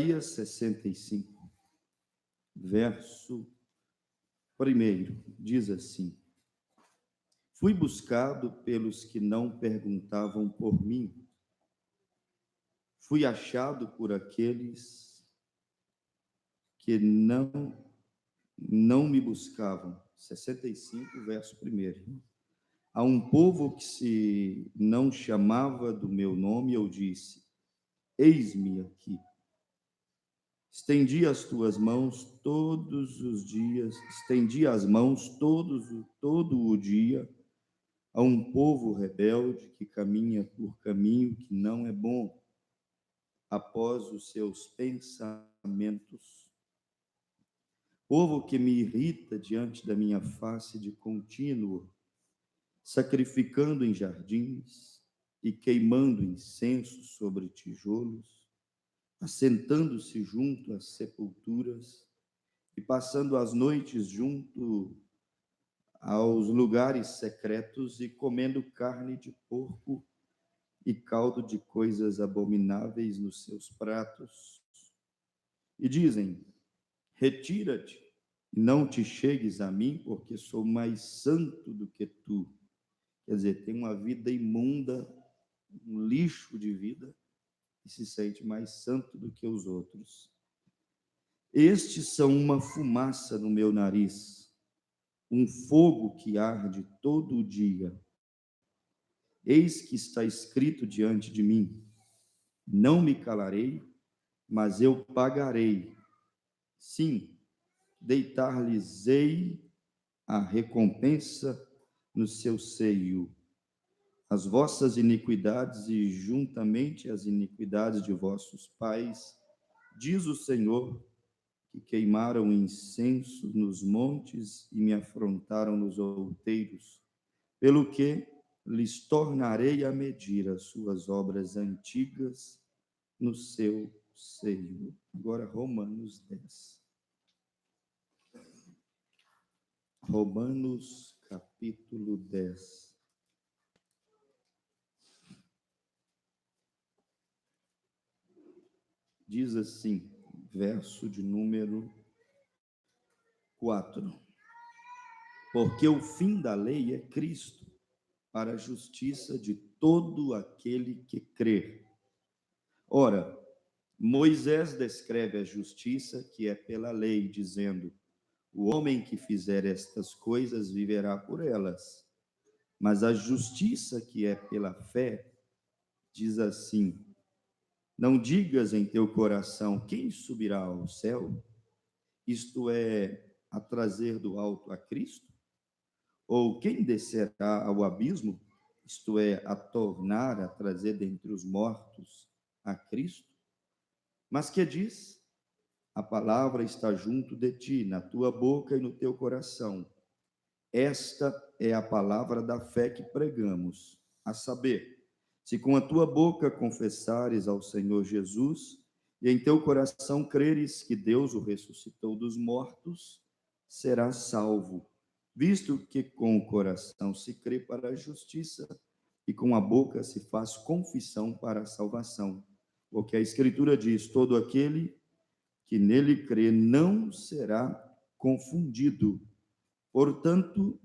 Isaías 65, verso 1, diz assim: Fui buscado pelos que não perguntavam por mim, fui achado por aqueles que não me buscavam. 65, verso 1. A um povo que se não chamava do meu nome, eu disse: Eis-me aqui. Estendi as tuas mãos todos os dias, estendi as mãos todo o dia a um povo rebelde que caminha por caminho que não é bom, após os seus pensamentos. Povo que me irrita diante da minha face de contínuo, sacrificando em jardins e queimando incenso sobre tijolos, assentando-se junto às sepulturas e passando as noites junto aos lugares secretos e comendo carne de porco e caldo de coisas abomináveis nos seus pratos. E dizem: retira-te, não te chegues a mim, porque sou mais santo do que tu. Quer dizer, tem uma vida imunda, um lixo de vida, e se sente mais santo do que os outros. Estes são uma fumaça no meu nariz, um fogo que arde todo o dia. Eis que está escrito diante de mim: não me calarei, mas eu pagarei. Sim, deitar-lhes-ei a recompensa no seu seio. As vossas iniquidades e juntamente as iniquidades de vossos pais, diz o Senhor, que queimaram incenso nos montes e me afrontaram nos outeiros, pelo que lhes tornarei a medir as suas obras antigas no seu seio. Agora, Romanos 10. Romanos, capítulo 10. Diz assim, verso de número 4. Porque o fim da lei é Cristo, para a justiça de todo aquele que crer. Ora, Moisés descreve a justiça que é pela lei, dizendo: o homem que fizer estas coisas viverá por elas. Mas a justiça que é pela fé diz assim: não digas em teu coração: quem subirá ao céu? Isto é, a trazer do alto a Cristo? Ou quem descerá ao abismo? Isto é, a tornar a trazer dentre os mortos a Cristo? Mas que diz? A palavra está junto de ti, na tua boca e no teu coração. Esta é a palavra da fé que pregamos, a saber, se com a tua boca confessares ao Senhor Jesus e em teu coração creres que Deus o ressuscitou dos mortos, serás salvo, visto que com o coração se crê para a justiça e com a boca se faz confissão para a salvação. Porque a Escritura diz: todo aquele que nele crê não será confundido. Portanto,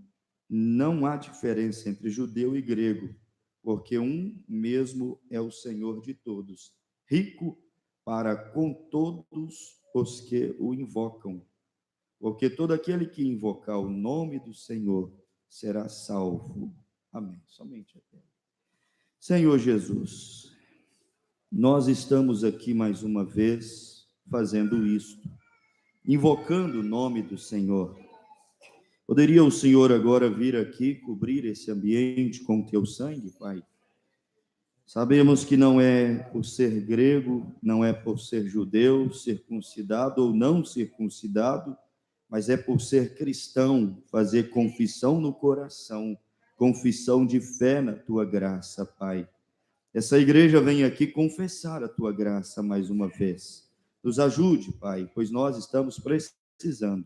não há diferença entre judeu e grego, porque um mesmo é o Senhor de todos, rico para com todos os que o invocam. Porque todo aquele que invocar o nome do Senhor será salvo. Amém. Somente até. Senhor Jesus, nós estamos aqui mais uma vez fazendo isto, invocando o nome do Senhor. Poderia o Senhor agora vir aqui cobrir esse ambiente com o teu sangue, Pai? Sabemos que não é por ser grego, não é por ser judeu, circuncidado ou não circuncidado, mas é por ser cristão, fazer confissão no coração, confissão de fé na tua graça, Pai. Essa igreja vem aqui confessar a tua graça mais uma vez. Nos ajude, Pai, pois nós estamos precisando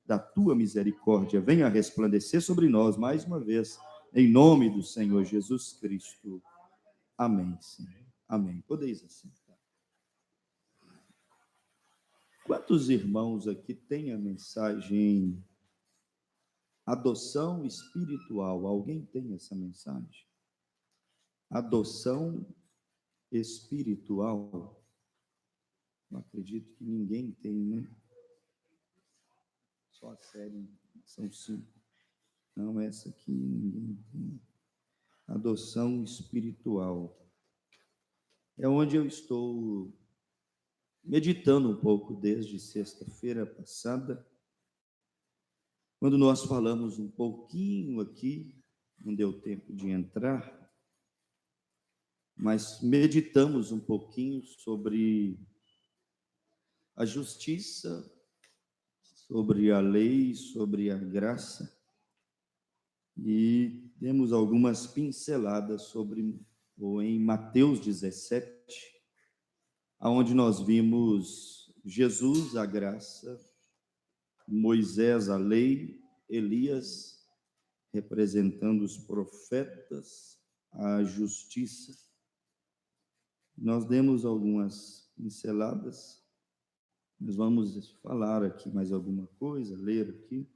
da tua misericórdia. Venha resplandecer sobre nós mais uma vez, em nome do Senhor Jesus Cristo. Amém, Senhor. Amém. Podeis assentar. Quantos irmãos aqui têm a mensagem adoção espiritual? Alguém tem essa mensagem? Adoção espiritual. Não acredito que ninguém tem, né? Só a série, são 5. Não, essa aqui ninguém tem. Adoção espiritual. É onde eu estou meditando um pouco desde sexta-feira passada, quando nós falamos um pouquinho aqui, não deu tempo de entrar, mas meditamos um pouquinho sobre a justiça, sobre a lei, sobre a graça, e temos algumas pinceladas sobre, ou em Mateus 17, aonde nós vimos Jesus, a graça, Moisés, a lei, Elias, representando os profetas, a justiça. Nós demos algumas pinceladas, nós vamos falar aqui mais alguma coisa, ler aqui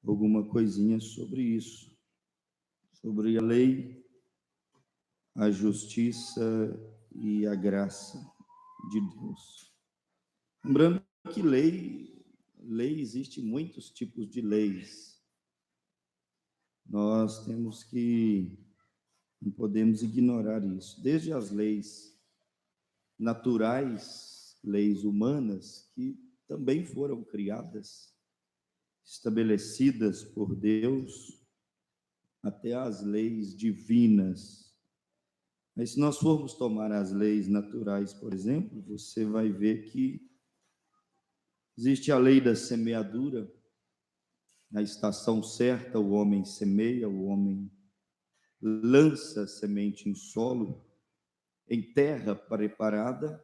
alguma coisinha sobre isso, sobre a lei, a justiça e a graça de Deus. Lembrando que lei existe muitos tipos de leis. Nós temos que, não podemos ignorar isso. Desde as leis naturais, leis humanas, que também foram criadas, estabelecidas por Deus, até as leis divinas. Mas se nós formos tomar as leis naturais, por exemplo, você vai ver que existe a lei da semeadura. Na estação certa, o homem semeia, o homem lança a semente em solo, em terra preparada,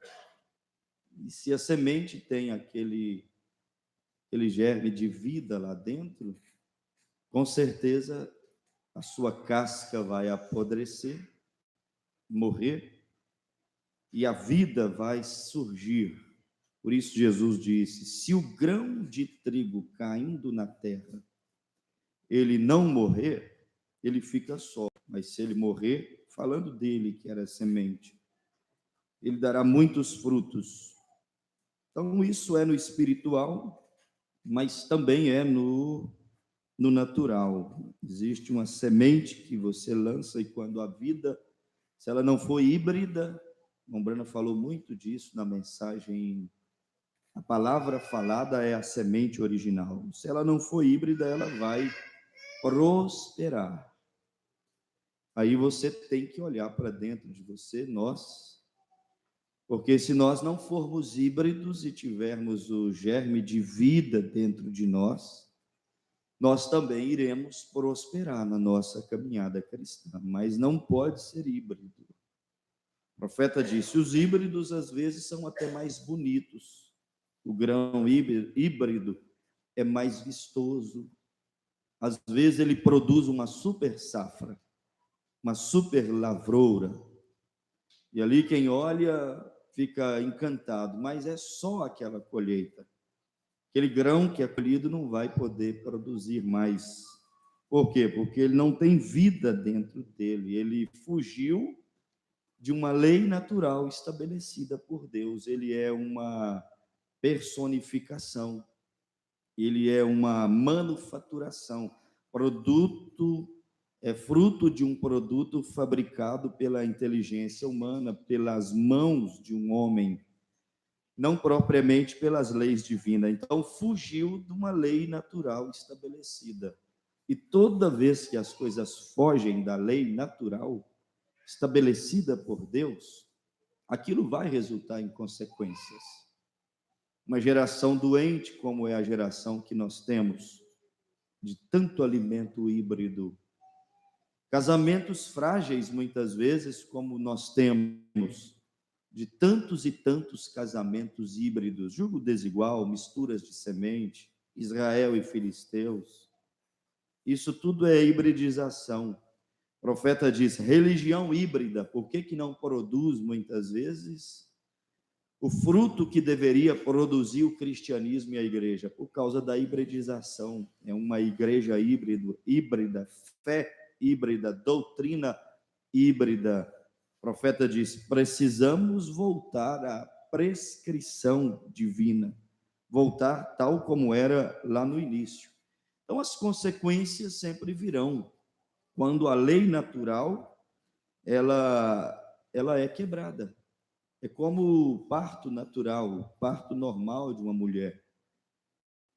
e se a semente tem aquele germe de vida lá dentro, com certeza a sua casca vai apodrecer, morrer, e a vida vai surgir. Por isso Jesus disse: se o grão de trigo caindo na terra, ele não morrer, ele fica só. Mas se ele morrer, falando dele que era semente, ele dará muitos frutos. Então isso é no espiritual, mas também é no natural. Existe uma semente que você lança, e quando a vida, se ela não for híbrida, a Brana falou muito disso na mensagem, a palavra falada é a semente original. Se ela não for híbrida, ela vai prosperar. Aí você tem que olhar para dentro de você, porque se nós não formos híbridos e tivermos o germe de vida dentro de nós também iremos prosperar na nossa caminhada cristã, mas não pode ser híbrido. O profeta disse: os híbridos às vezes são até mais bonitos. O grão híbrido é mais vistoso. Às vezes ele produz uma super safra, uma super lavoura. E ali quem olha fica encantado, mas é só aquela colheita. Aquele grão que é colhido não vai poder produzir mais. Por quê? Porque ele não tem vida dentro dele. Ele fugiu de uma lei natural estabelecida por Deus. Ele é uma personificação. Ele é uma manufaturação. É fruto de um produto fabricado pela inteligência humana, pelas mãos de um homem, não propriamente pelas leis divinas. Então, fugiu de uma lei natural estabelecida. E toda vez que as coisas fogem da lei natural estabelecida por Deus, aquilo vai resultar em consequências. Uma geração doente, como é a geração que nós temos, de tanto alimento híbrido, casamentos frágeis, muitas vezes, como nós temos, de tantos e tantos casamentos híbridos, julgo desigual, misturas de semente, Israel e filisteus. Isso tudo é hibridização. O profeta diz: religião híbrida, por que não produz muitas vezes o fruto que deveria produzir o cristianismo e a igreja, por causa da hibridização. É uma igreja híbrida, fé híbrida, doutrina híbrida. O profeta diz: precisamos voltar à prescrição divina, voltar tal como era lá no início. Então, as consequências sempre virão quando a lei natural ela é quebrada. É como o parto natural, o parto normal de uma mulher.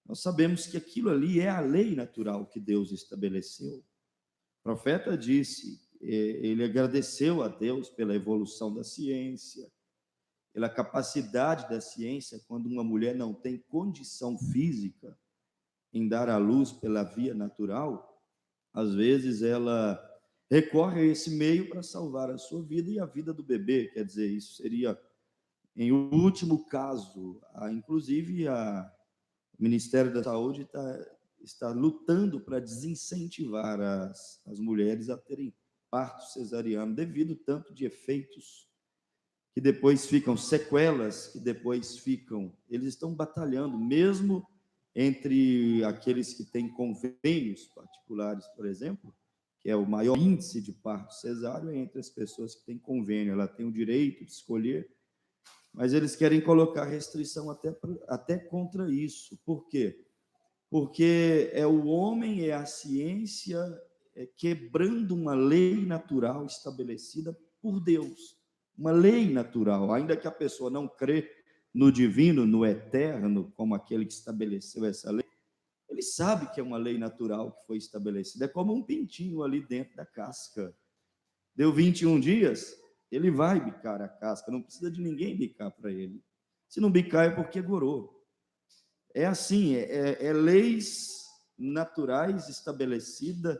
Nós sabemos que aquilo ali é a lei natural que Deus estabeleceu. O profeta disse, ele agradeceu a Deus pela evolução da ciência, pela capacidade da ciência, quando uma mulher não tem condição física em dar à luz pela via natural, às vezes ela recorre a esse meio para salvar a sua vida e a vida do bebê. Quer dizer, isso seria, em último caso, inclusive o Ministério da Saúde está lutando para desincentivar as mulheres a terem parto cesariano, devido tanto de efeitos que depois ficam, sequelas que depois ficam. Eles estão batalhando, mesmo entre aqueles que têm convênios particulares, por exemplo, que é o maior índice de parto cesáreo, é entre as pessoas que têm convênio. Ela tem o direito de escolher, mas eles querem colocar restrição até contra isso. Por quê? Porque é o homem, é a ciência, quebrando uma lei natural estabelecida por Deus. Uma lei natural, ainda que a pessoa não crê no divino, no eterno, como aquele que estabeleceu essa lei, ele sabe que é uma lei natural que foi estabelecida. É como um pintinho ali dentro da casca. Deu 21 dias, ele vai bicar a casca, não precisa de ninguém bicar para ele. Se não bicar é porque gorou. É assim, leis naturais estabelecidas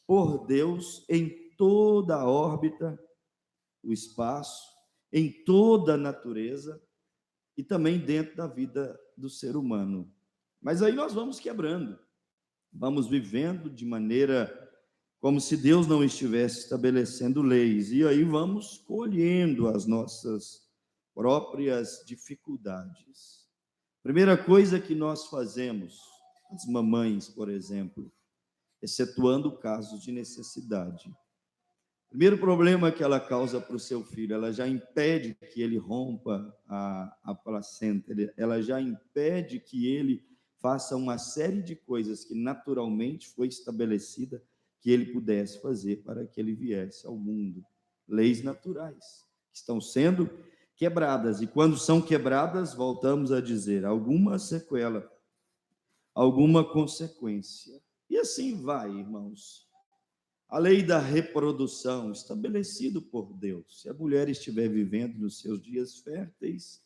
por Deus em toda a órbita, o espaço, em toda a natureza e também dentro da vida do ser humano. Mas aí nós vamos quebrando, vamos vivendo de maneira como se Deus não estivesse estabelecendo leis, e aí vamos colhendo as nossas próprias dificuldades. Primeira coisa que nós fazemos, as mamães, por exemplo, excetuando casos de necessidade. Primeiro problema que ela causa para o seu filho, ela já impede que ele rompa a placenta, ela já impede que ele faça uma série de coisas que naturalmente foi estabelecida que ele pudesse fazer para que ele viesse ao mundo. Leis naturais que estão sendo quebradas, e quando são quebradas, voltamos a dizer, alguma sequela, alguma consequência. E assim vai, irmãos. A lei da reprodução, estabelecido por Deus. Se a mulher estiver vivendo nos seus dias férteis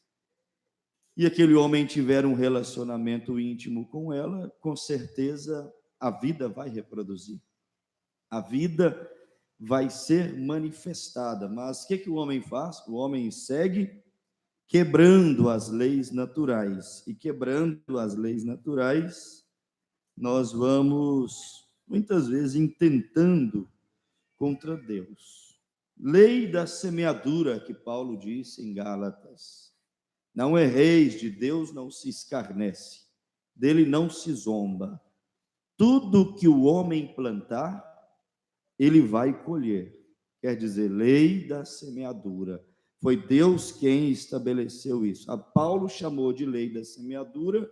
e aquele homem tiver um relacionamento íntimo com ela, com certeza a vida vai reproduzir. A vida vai ser manifestada. Mas o que o homem faz? O homem segue quebrando as leis naturais. E quebrando as leis naturais, nós vamos, muitas vezes, intentando contra Deus. Lei da semeadura, que Paulo disse em Gálatas. Não erreis, de Deus não se escarnece, dele não se zomba. Tudo que o homem plantar, ele vai colher. Quer dizer, lei da semeadura. Foi Deus quem estabeleceu isso. A Paulo chamou de lei da semeadura,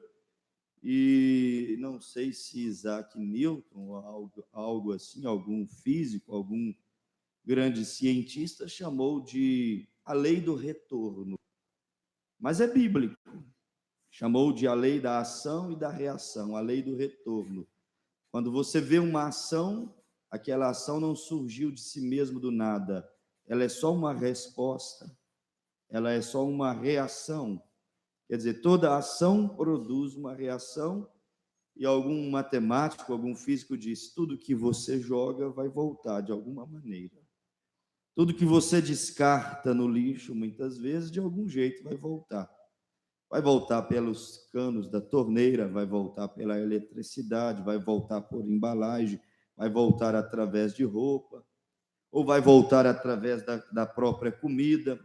e não sei se Isaac Newton, ou algo assim, algum físico, algum grande cientista, chamou de a lei do retorno. Mas é bíblico. Chamou de a lei da ação e da reação, a lei do retorno. Quando você vê uma ação, aquela ação não surgiu de si mesmo do nada. Ela é só uma resposta. Ela é só uma reação. Quer dizer, toda ação produz uma reação, e algum matemático, algum físico diz, tudo que você joga vai voltar de alguma maneira. Tudo que você descarta no lixo, muitas vezes, de algum jeito vai voltar. Vai voltar pelos canos da torneira, vai voltar pela eletricidade, vai voltar por embalagem, vai voltar através de roupa, ou vai voltar através da própria comida.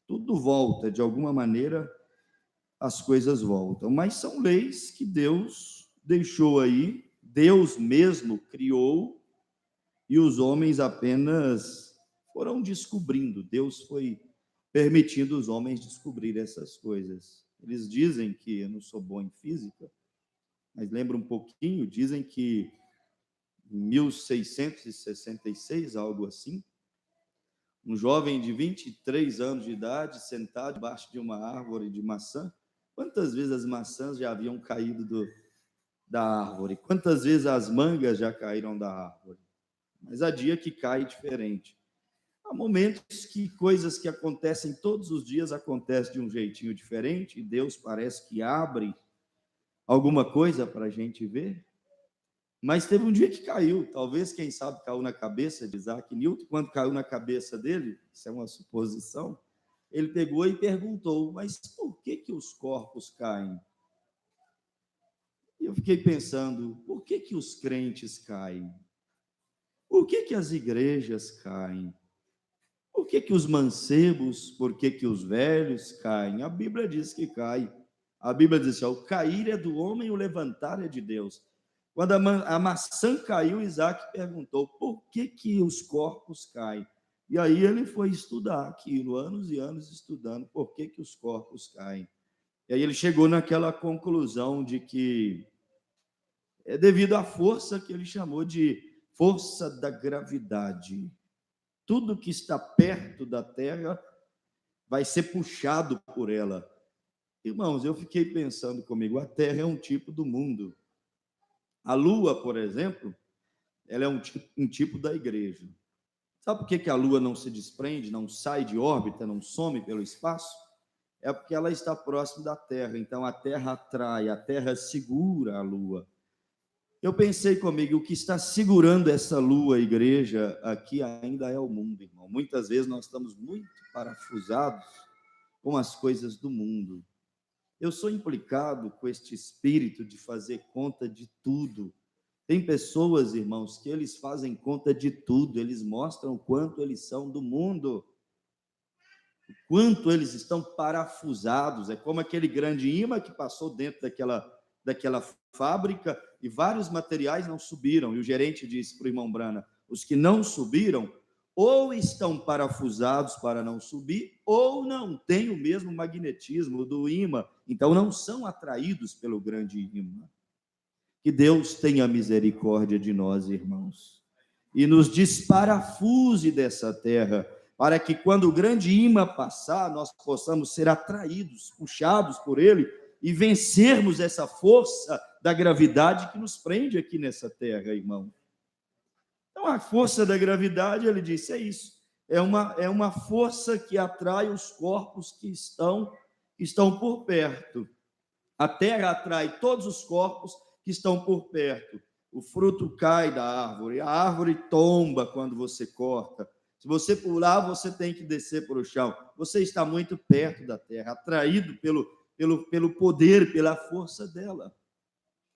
Tudo volta, de alguma maneira, as coisas voltam. Mas são leis que Deus deixou aí, Deus mesmo criou, e os homens apenas foram descobrindo. Deus foi permitindo os homens descobrir essas coisas. Eles dizem que eu não sou bom em física, mas lembra um pouquinho, dizem que em 1666, algo assim, um jovem de 23 anos de idade, sentado debaixo de uma árvore de maçã. Quantas vezes as maçãs já haviam caído da árvore? Quantas vezes as mangas já caíram da árvore? Mas há dia que cai diferente. Há momentos que coisas que acontecem todos os dias acontecem de um jeitinho diferente, e Deus parece que abre alguma coisa para a gente ver. Mas teve um dia que caiu, talvez, quem sabe, caiu na cabeça de Isaac Newton. Quando caiu na cabeça dele, isso é uma suposição, ele pegou e perguntou: mas por que os corpos caem? E eu fiquei pensando, por que os crentes caem? Por que as igrejas caem? Por que os mancebos, por que os velhos caem? A Bíblia diz que cai. A Bíblia diz assim: o cair é do homem, o levantar é de Deus. Quando a maçã caiu, Isaac perguntou: por que os corpos caem? E aí ele foi estudar aquilo, anos e anos estudando por que os corpos caem. E aí ele chegou naquela conclusão de que é devido à força que ele chamou de força da gravidade. Tudo que está perto da Terra vai ser puxado por ela. Irmãos, eu fiquei pensando comigo, a Terra é um tipo do mundo. A Lua, por exemplo, ela é um tipo da igreja. Sabe por que a Lua não se desprende, não sai de órbita, não some pelo espaço? É porque ela está próximo da Terra, então a Terra atrai, a Terra segura a Lua. Eu pensei comigo, o que está segurando essa Lua, igreja, aqui ainda é o mundo, irmão. Muitas vezes nós estamos muito parafusados com as coisas do mundo. Eu sou implicado com este espírito de fazer conta de tudo. Tem pessoas, irmãos, que eles fazem conta de tudo, eles mostram o quanto eles são do mundo, o quanto eles estão parafusados. É como aquele grande imã que passou dentro daquela fábrica e vários materiais não subiram. E o gerente disse para o irmão Brana: os que não subiram ou estão parafusados para não subir, ou não têm o mesmo magnetismo do imã, então não são atraídos pelo grande imã. Que Deus tenha misericórdia de nós, irmãos, e nos desparafuse dessa terra, para que quando o grande imã passar, nós possamos ser atraídos, puxados por ele, e vencermos essa força da gravidade que nos prende aqui nessa terra, irmão. Então, a força da gravidade, ele disse, é isso. É uma força que atrai os corpos que estão por perto. A terra atrai todos os corpos que estão por perto. O fruto cai da árvore, a árvore tomba quando você corta. Se você pular, você tem que descer para o chão. Você está muito perto da terra, atraído pelo poder, pela força dela.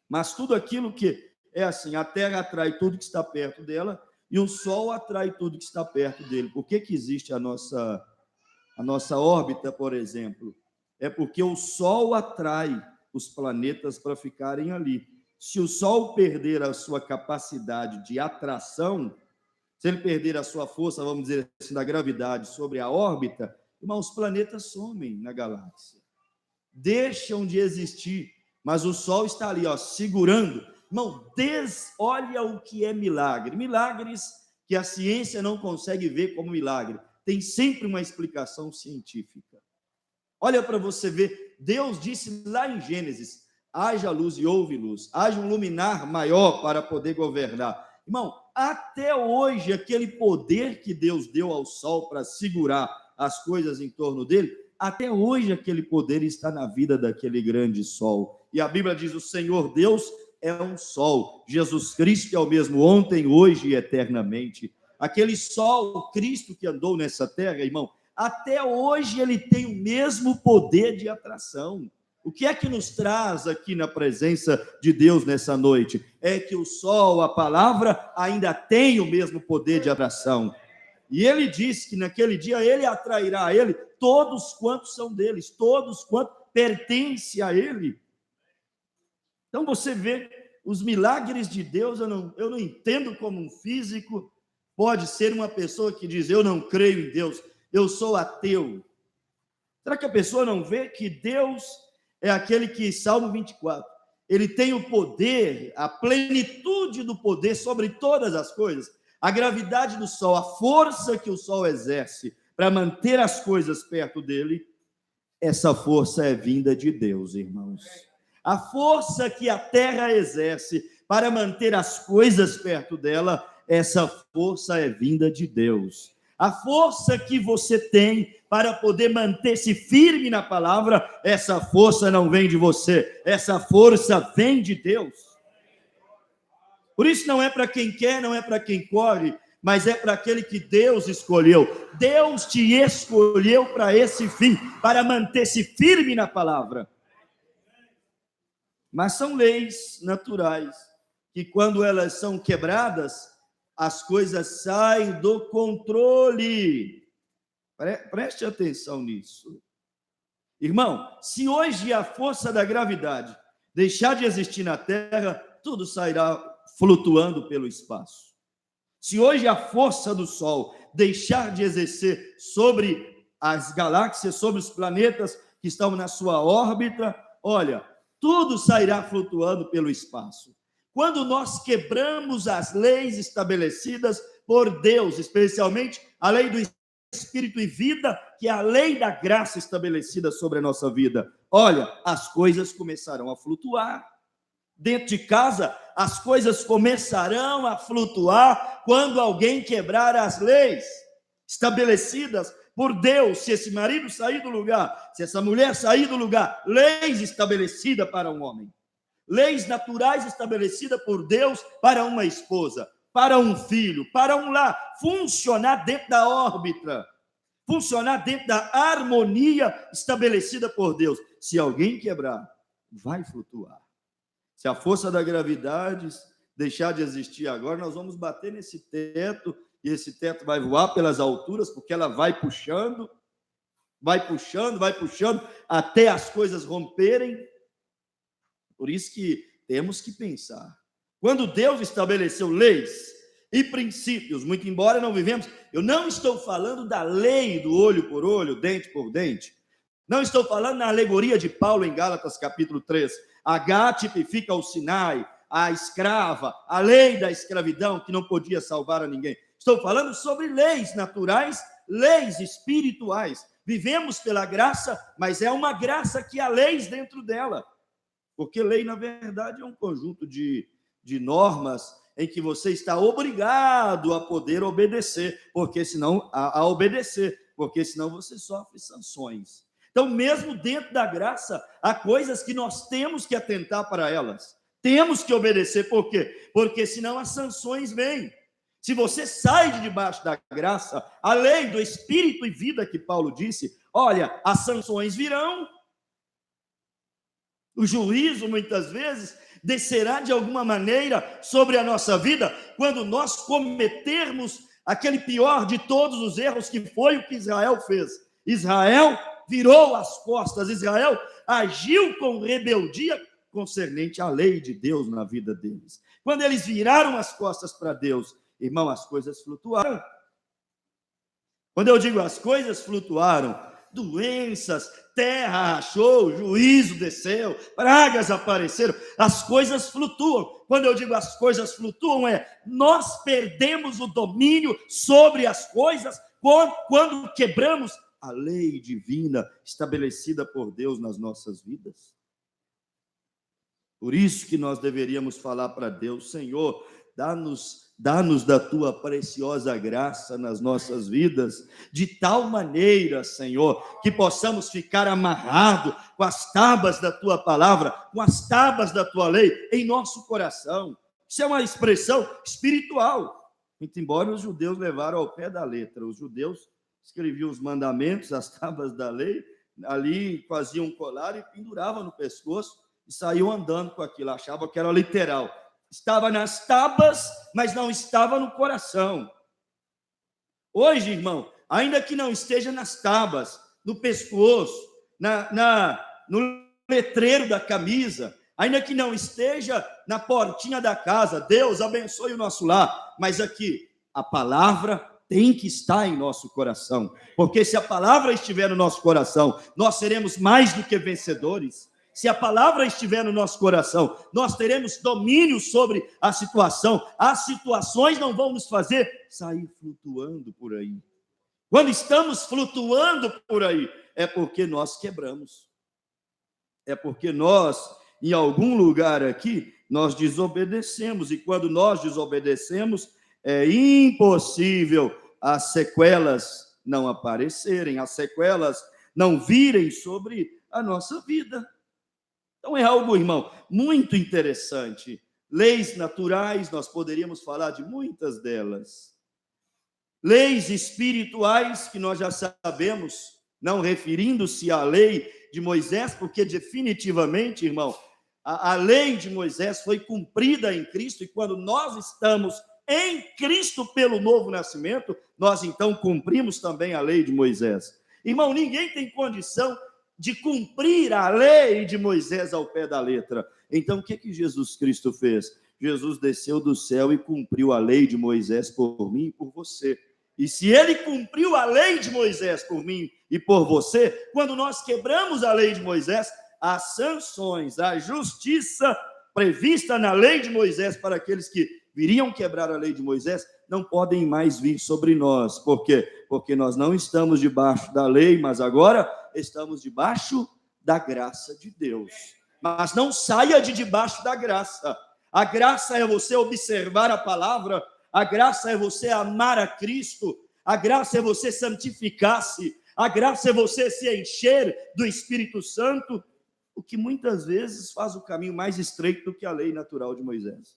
Mas tudo aquilo que é assim, a terra atrai tudo que está perto dela e o sol atrai tudo que está perto dele. Por que existe a nossa órbita, por exemplo? É porque o sol atrai os planetas para ficarem ali. Se o sol perder a sua capacidade de atração, se ele perder a sua força, vamos dizer assim, da gravidade sobre a órbita, irmão, os planetas somem na galáxia. Deixam de existir, mas o sol está ali, ó, segurando. Irmão, olha o que é milagre. Milagres que a ciência não consegue ver como milagre. Tem sempre uma explicação científica. Olha para você ver, Deus disse lá em Gênesis: haja luz e houve luz, haja um luminar maior para poder governar. Irmão, até hoje, aquele poder que Deus deu ao sol para segurar as coisas em torno dele, até hoje aquele poder está na vida daquele grande sol. E a Bíblia diz: o Senhor Deus é um sol. Jesus Cristo é o mesmo ontem, hoje e eternamente. Aquele sol, Cristo que andou nessa terra, irmão, até hoje ele tem o mesmo poder de atração. O que é que nos traz aqui na presença de Deus nessa noite? É que o sol, a palavra, ainda tem o mesmo poder de atração. E ele diz que naquele dia ele atrairá a ele todos quantos são deles, todos quantos pertence a Ele. Então você vê os milagres de Deus. Eu não entendo como um físico pode ser uma pessoa que diz: eu não creio em Deus, eu sou ateu. Será que a pessoa não vê que Deus é aquele que, Salmo 24, ele tem o poder, a plenitude do poder sobre todas as coisas? A gravidade do Sol, a força que o Sol exerce para manter as coisas perto dele, essa força é vinda de Deus, irmãos. A força que a Terra exerce para manter as coisas perto dela, essa força é vinda de Deus. A força que você tem para poder manter-se firme na palavra, essa força não vem de você, essa força vem de Deus. Por isso não é para quem quer, não é para quem corre, mas é para aquele que Deus escolheu. Deus te escolheu para esse fim, para manter-se firme na palavra. Mas são leis naturais, que quando elas são quebradas, as coisas saem do controle. Preste atenção nisso. Irmão, se hoje a força da gravidade deixar de existir na Terra, tudo sairá flutuando pelo espaço. Se hoje a força do Sol deixar de exercer sobre as galáxias, sobre os planetas que estão na sua órbita, olha, tudo sairá flutuando pelo espaço. Quando nós quebramos as leis estabelecidas por Deus, especialmente a lei do Espírito e vida, que é a lei da graça estabelecida sobre a nossa vida, olha, as coisas começarão a flutuar. Dentro de casa, as coisas começarão a flutuar quando alguém quebrar as leis estabelecidas por Deus. Se esse marido sair do lugar, se essa mulher sair do lugar, leis estabelecidas para um homem, leis naturais estabelecidas por Deus para uma esposa, para um filho, para um lar, funcionar dentro da órbita, funcionar dentro da harmonia estabelecida por Deus. Se alguém quebrar, vai flutuar. Se a força da gravidade deixar de existir agora, nós vamos bater nesse teto, e esse teto vai voar pelas alturas, porque ela vai puxando, até as coisas romperem. Por isso que temos que pensar. Quando Deus estabeleceu leis e princípios, muito embora não vivemos, eu não estou falando da lei do olho por olho, dente por dente. Não estou falando na alegoria de Paulo em Gálatas capítulo 3. H tipifica o Sinai, a escrava, a lei da escravidão que não podia salvar a ninguém. Estou falando sobre leis naturais, leis espirituais. Vivemos pela graça, mas é uma graça que há leis dentro dela. Porque lei, na verdade, é um conjunto de normas em que você está obrigado a poder obedecer, porque senão a obedecer, porque senão você sofre sanções. Então, mesmo dentro da graça, há coisas que nós temos que atentar para elas. Temos que obedecer. Por quê? Porque senão as sanções vêm. Se você sai de debaixo da graça, a lei do Espírito e vida que Paulo disse, olha, as sanções virão. O juízo, muitas vezes, descerá de alguma maneira sobre a nossa vida, quando nós cometermos aquele pior de todos os erros, que foi o que Israel fez. Israel virou as costas, Israel agiu com rebeldia concernente à lei de Deus na vida deles. Quando eles viraram as costas para Deus, irmão, as coisas flutuaram. Quando eu digo as coisas flutuaram, doenças, terra rachou, juízo desceu, pragas apareceram, as coisas flutuam. Quando eu digo as coisas flutuam, nós perdemos o domínio sobre as coisas quando quebramos a lei divina estabelecida por Deus nas nossas vidas. Por isso que nós deveríamos falar para Deus: Senhor, dá-nos da tua preciosa graça nas nossas vidas, de tal maneira, Senhor, que possamos ficar amarrados com as tábuas da tua palavra, com as tábuas da tua lei em nosso coração. Isso é uma expressão espiritual. Muito embora os judeus levaram ao pé da letra, os judeus escreviam os mandamentos, as tábuas da lei, ali faziam um colar e penduravam no pescoço e saíam andando com aquilo, achavam que era literal. Estava nas tábuas, mas não estava no coração. Hoje, irmão, ainda que não esteja nas tábuas, no pescoço, no letreiro da camisa, ainda que não esteja na portinha da casa. Deus abençoe o nosso lar, mas aqui, a palavra tem que estar em nosso coração, porque se a palavra estiver no nosso coração, nós seremos mais do que vencedores. Se a palavra estiver no nosso coração, nós teremos domínio sobre a situação. As situações não vão nos fazer sair flutuando por aí. Quando estamos flutuando por aí, é porque nós quebramos. É porque nós, em algum lugar aqui, nós desobedecemos. E quando nós desobedecemos, é impossível as sequelas não aparecerem, as sequelas não virem sobre a nossa vida. Então é algo, irmão, muito interessante. Leis naturais, nós poderíamos falar de muitas delas. Leis espirituais, que nós já sabemos, não referindo-se à lei de Moisés, porque definitivamente, irmão, a lei de Moisés foi cumprida em Cristo, e quando nós estamos em Cristo pelo novo nascimento, nós então cumprimos também a lei de Moisés. Irmão, ninguém tem condição de cumprir a lei de Moisés ao pé da letra. Então, o que Jesus Cristo fez? Jesus desceu do céu e cumpriu a lei de Moisés por mim e por você. E se ele cumpriu a lei de Moisés por mim e por você, quando nós quebramos a lei de Moisés, as sanções, a justiça prevista na lei de Moisés para aqueles que viriam quebrar a lei de Moisés, não podem mais vir sobre nós. Por quê? Porque nós não estamos debaixo da lei, mas agora estamos debaixo da graça de Deus. Mas não saia de debaixo da graça. A graça é você observar a palavra, a graça é você amar a Cristo, a graça é você santificar-se, a graça é você se encher do Espírito Santo, o que muitas vezes faz o caminho mais estreito do que a lei natural de Moisés.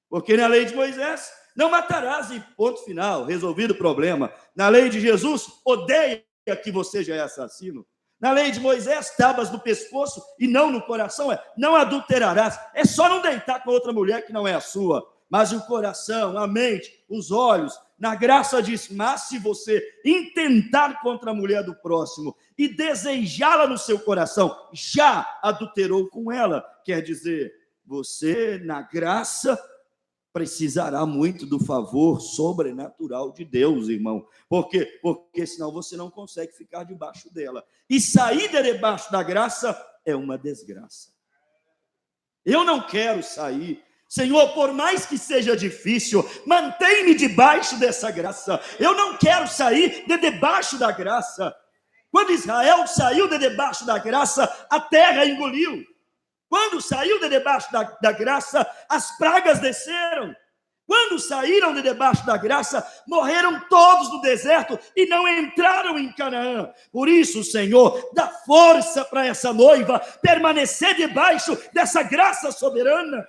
Porque na lei de Moisés, não matarás e ponto final, resolvido o problema. Na lei de Jesus, odeia que você já é assassino. Na lei de Moisés, tábuas no pescoço e não no coração, não adulterarás. É só não deitar com outra mulher que não é a sua. Mas o coração, a mente, os olhos, na graça diz, mas se você intentar contra a mulher do próximo e desejá-la no seu coração, já adulterou com ela. Quer dizer, você, na graça, precisará muito do favor sobrenatural de Deus, irmão. Por quê? Porque senão você não consegue ficar debaixo dela. E sair de debaixo da graça é uma desgraça. Eu não quero sair. Senhor, por mais que seja difícil, mantém-me debaixo dessa graça. Eu não quero sair de debaixo da graça. Quando Israel saiu de debaixo da graça, a terra engoliu. Quando saiu de debaixo da graça, as pragas desceram. Quando saíram de debaixo da graça, morreram todos no deserto e não entraram em Canaã. Por isso, Senhor, dá força para essa noiva permanecer debaixo dessa graça soberana.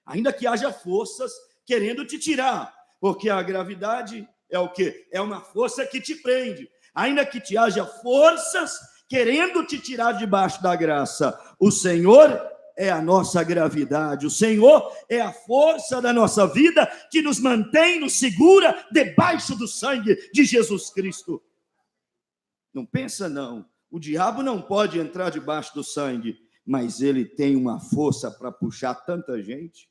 Ainda que haja forças querendo te tirar, porque a gravidade é o quê? É uma força que te prende. Ainda que te haja forças querendo te tirar debaixo da graça, o Senhor é a nossa gravidade, o Senhor é a força da nossa vida que nos mantém, nos segura debaixo do sangue de Jesus Cristo. Não pensa não, o diabo não pode entrar debaixo do sangue, mas ele tem uma força para puxar tanta gente.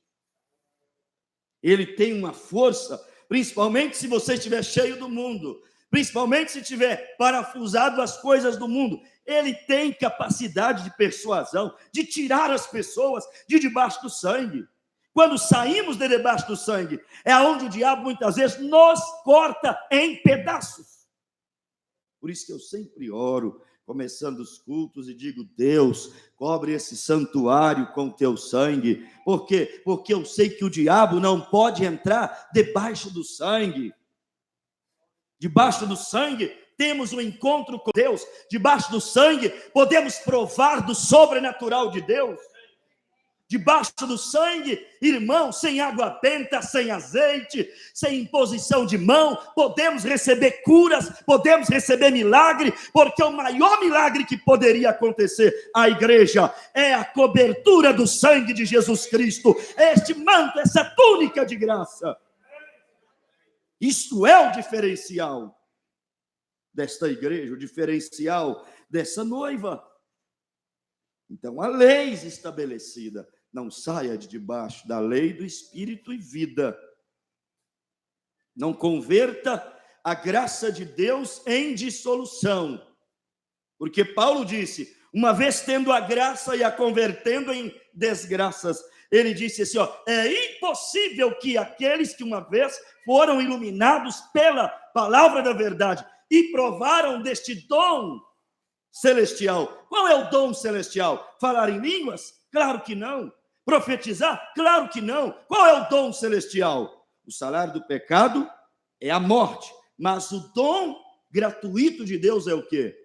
Ele tem uma força, principalmente se você estiver cheio do mundo, principalmente se tiver parafusado as coisas do mundo. Ele tem capacidade de persuasão, de tirar as pessoas de debaixo do sangue. Quando saímos de debaixo do sangue, é onde o diabo muitas vezes nos corta em pedaços. Por isso que eu sempre oro, começando os cultos, e digo, Deus, cobre esse santuário com teu sangue. Por quê? Porque eu sei que o diabo não pode entrar debaixo do sangue. Debaixo do sangue, temos um encontro com Deus. Debaixo do sangue, podemos provar do sobrenatural de Deus. Debaixo do sangue, irmão, sem água benta, sem azeite, sem imposição de mão, podemos receber curas, podemos receber milagre, porque o maior milagre que poderia acontecer à igreja é a cobertura do sangue de Jesus Cristo, este manto, essa túnica de graça. Isto é o diferencial desta igreja, o diferencial dessa noiva. Então, há leis estabelecidas. Não saia de debaixo da lei do Espírito e vida. Não converta a graça de Deus em dissolução. Porque Paulo disse, uma vez tendo a graça e a convertendo em desgraças, ele disse assim, é impossível que aqueles que uma vez foram iluminados pela palavra da verdade e provaram deste dom celestial. Qual é o dom celestial? Falar em línguas? Claro que não. Profetizar? Claro que não. Qual é o dom celestial? O salário do pecado é a morte, mas o dom gratuito de Deus é o quê?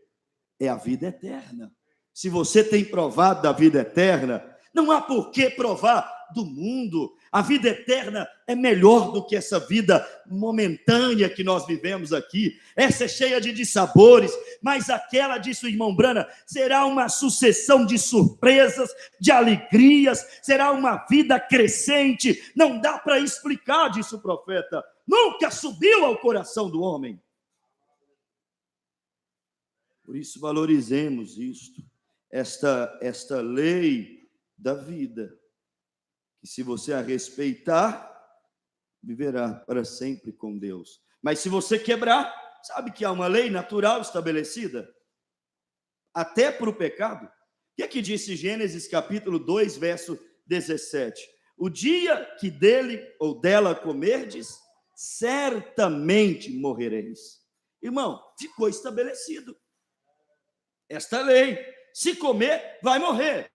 É a vida eterna. Se você tem provado da vida eterna, não há por que provar do mundo. A vida eterna é melhor do que essa vida momentânea que nós vivemos aqui. Essa é cheia de dissabores, mas aquela, disse o irmão Brana, será uma sucessão de surpresas, de alegrias, será uma vida crescente. Não dá para explicar, disse o profeta. Nunca subiu ao coração do homem. Por isso valorizemos isto, esta lei da vida, que se você a respeitar, viverá para sempre com Deus. Mas se você quebrar, sabe que há uma lei natural estabelecida, até para o pecado. O que é que disse Gênesis capítulo 2, verso 17? O dia que dele ou dela comerdes, certamente morrereis. Irmão, ficou estabelecido esta lei. Se comer, vai morrer.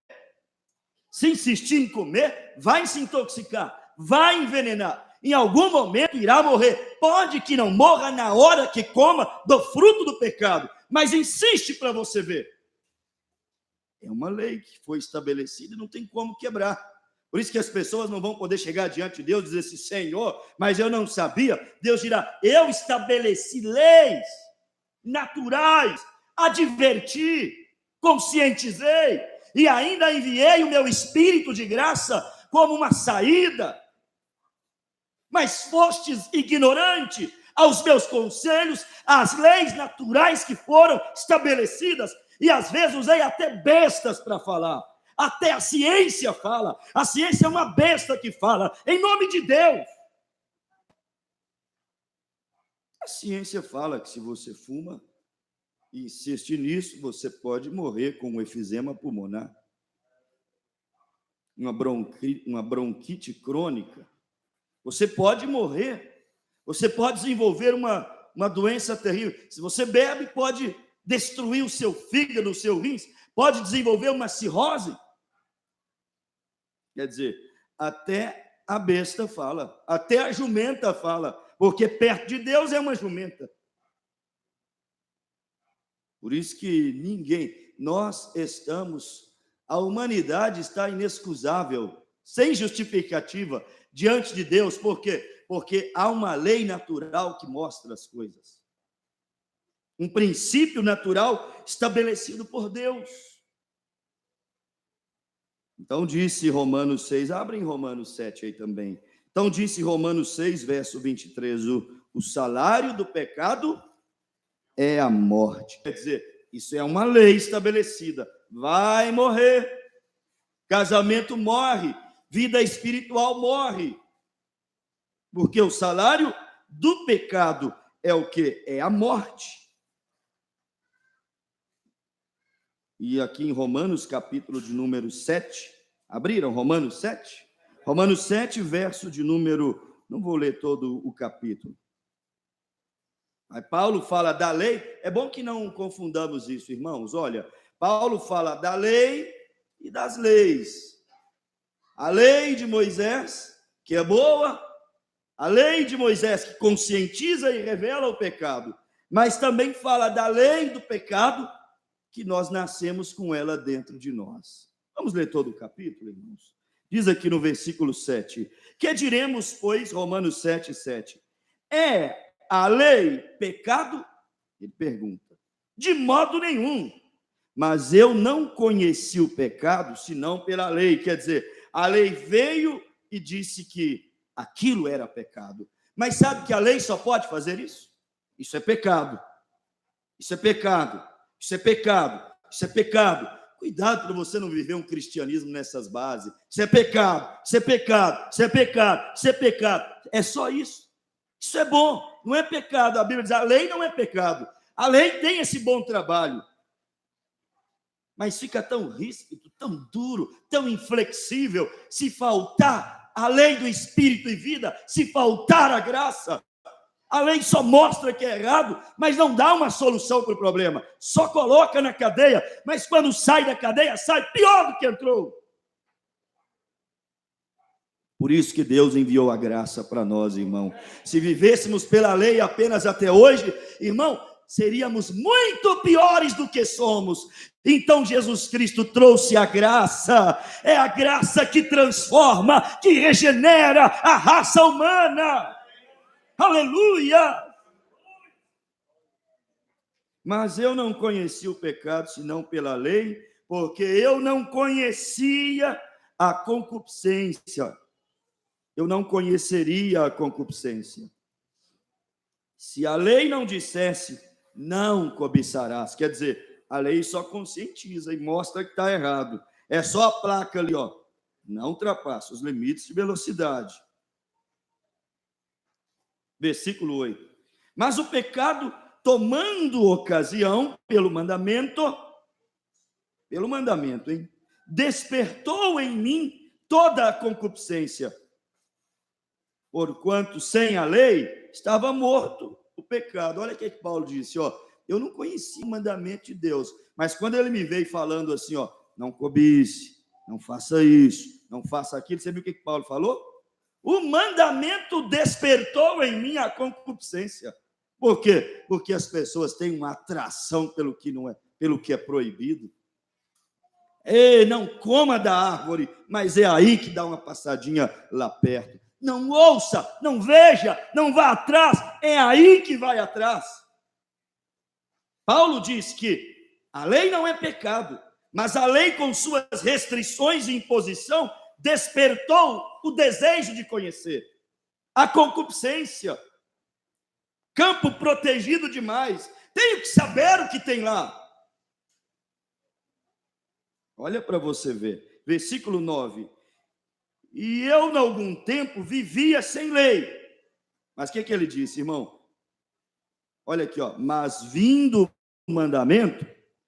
Se insistir em comer, vai se intoxicar, vai envenenar. Em algum momento irá morrer. Pode que não morra na hora que coma do fruto do pecado, mas insiste para você ver. É uma lei que foi estabelecida e não tem como quebrar. Por isso que as pessoas não vão poder chegar diante de Deus e dizer assim, Senhor, mas eu não sabia. Deus dirá, eu estabeleci leis naturais, adverti, conscientizei, e ainda enviei o meu Espírito de graça como uma saída. Mas fostes ignorante aos meus conselhos, às leis naturais que foram estabelecidas, e às vezes usei até bestas para falar. Até a ciência fala. A ciência é uma besta que fala, em nome de Deus. A ciência fala que se você fuma e insiste nisso, você pode morrer com um efizema pulmonar, uma bronquite crônica. Você pode morrer, você pode desenvolver uma doença terrível. Se você bebe, pode destruir o seu fígado, o seu rins, pode desenvolver uma cirrose. Quer dizer, até a besta fala, até a jumenta fala, porque perto de Deus é uma jumenta. Por isso que a humanidade está inexcusável, sem justificativa, diante de Deus. Por quê? Porque há uma lei natural que mostra as coisas. Um princípio natural estabelecido por Deus. Então disse Romanos 6, abrem Romanos 7 aí também. Então disse Romanos 6, verso 23, o salário do pecado é a morte. Quer dizer, isso é uma lei estabelecida. Vai morrer. Casamento morre. Vida espiritual morre. Porque o salário do pecado é o quê? É a morte. E aqui em Romanos, capítulo de número 7, abriram Romanos 7? Romanos 7, verso de número, não vou ler todo o capítulo. Aí Paulo fala da lei, é bom que não confundamos isso, irmãos. Olha, Paulo fala da lei e das leis. A lei de Moisés, que é boa, a lei de Moisés que conscientiza e revela o pecado, mas também fala da lei do pecado, que nós nascemos com ela dentro de nós. Vamos ler todo o capítulo, irmãos? Diz aqui no versículo 7, que diremos, pois, Romanos 7, 7, é a lei pecado? Ele pergunta. De modo nenhum, mas eu não conheci o pecado, senão pela lei. Quer dizer, a lei veio e disse que aquilo era pecado. Mas sabe que a lei só pode fazer isso? Isso é pecado. Isso é pecado. Isso é pecado, isso é pecado. Cuidado para você não viver um cristianismo nessas bases. Isso é pecado, isso é pecado, isso é pecado, isso é pecado. É só isso. Isso é bom, não é pecado. A Bíblia diz, a lei não é pecado. A lei tem esse bom trabalho. Mas fica tão ríspido, tão duro, tão inflexível, se faltar a lei do Espírito e vida, se faltar a graça. A lei só mostra que é errado, mas não dá uma solução para o problema. Só coloca na cadeia, mas quando sai da cadeia, sai pior do que entrou. Por isso que Deus enviou a graça para nós, irmão. Se vivêssemos pela lei apenas até hoje, irmão, seríamos muito piores do que somos. Então Jesus Cristo trouxe a graça. É a graça que transforma, que regenera a raça humana. Aleluia! Mas eu não conheci o pecado senão pela lei, porque eu não conhecia a concupiscência. Eu não conheceria a concupiscência. Se a lei não dissesse, não cobiçarás, quer dizer, a lei só conscientiza e mostra que está errado. É só a placa ali, ó, não ultrapassa os limites de velocidade. Versículo 8. Mas o pecado, tomando ocasião pelo mandamento, hein? Despertou em mim toda a concupiscência. Porquanto sem a lei estava morto o pecado. Olha o que Paulo disse, ó. Eu não conhecia o mandamento de Deus, mas quando ele me veio falando assim, ó, não cobice, não faça isso, não faça aquilo, você viu o que Paulo falou? O mandamento despertou em mim a concupiscência. Por quê? Porque as pessoas têm uma atração pelo que não é, pelo que é proibido. Ei, não coma da árvore, mas é aí que dá uma passadinha lá perto. Não ouça, não veja, não vá atrás, é aí que vai atrás. Paulo diz que a lei não é pecado, mas a lei com suas restrições e imposição despertou o desejo de conhecer, a concupiscência, campo protegido demais, tenho que saber o que tem lá. Olha para você ver, versículo 9. E eu, em algum tempo, vivia sem lei. Mas o que ele disse, irmão? Olha aqui, ó. Mas vindo o mandamento,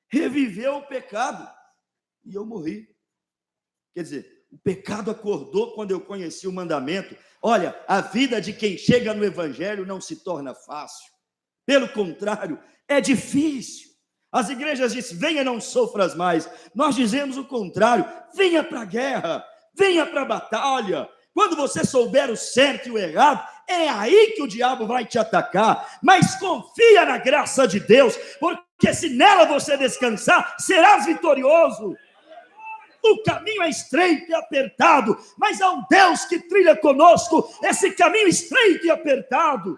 reviveu o pecado. E eu morri. Quer dizer, o pecado acordou quando eu conheci o mandamento. Olha, a vida de quem chega no evangelho não se torna fácil. Pelo contrário, é difícil. As igrejas dizem, venha, não sofras mais. Nós dizemos o contrário, venha para a guerra. Venha para a batalha. Quando você souber o certo e o errado, é aí que o diabo vai te atacar. Mas confia na graça de Deus, porque se nela você descansar, serás vitorioso. O caminho é estreito e apertado, mas há um Deus que trilha conosco esse caminho estreito e apertado.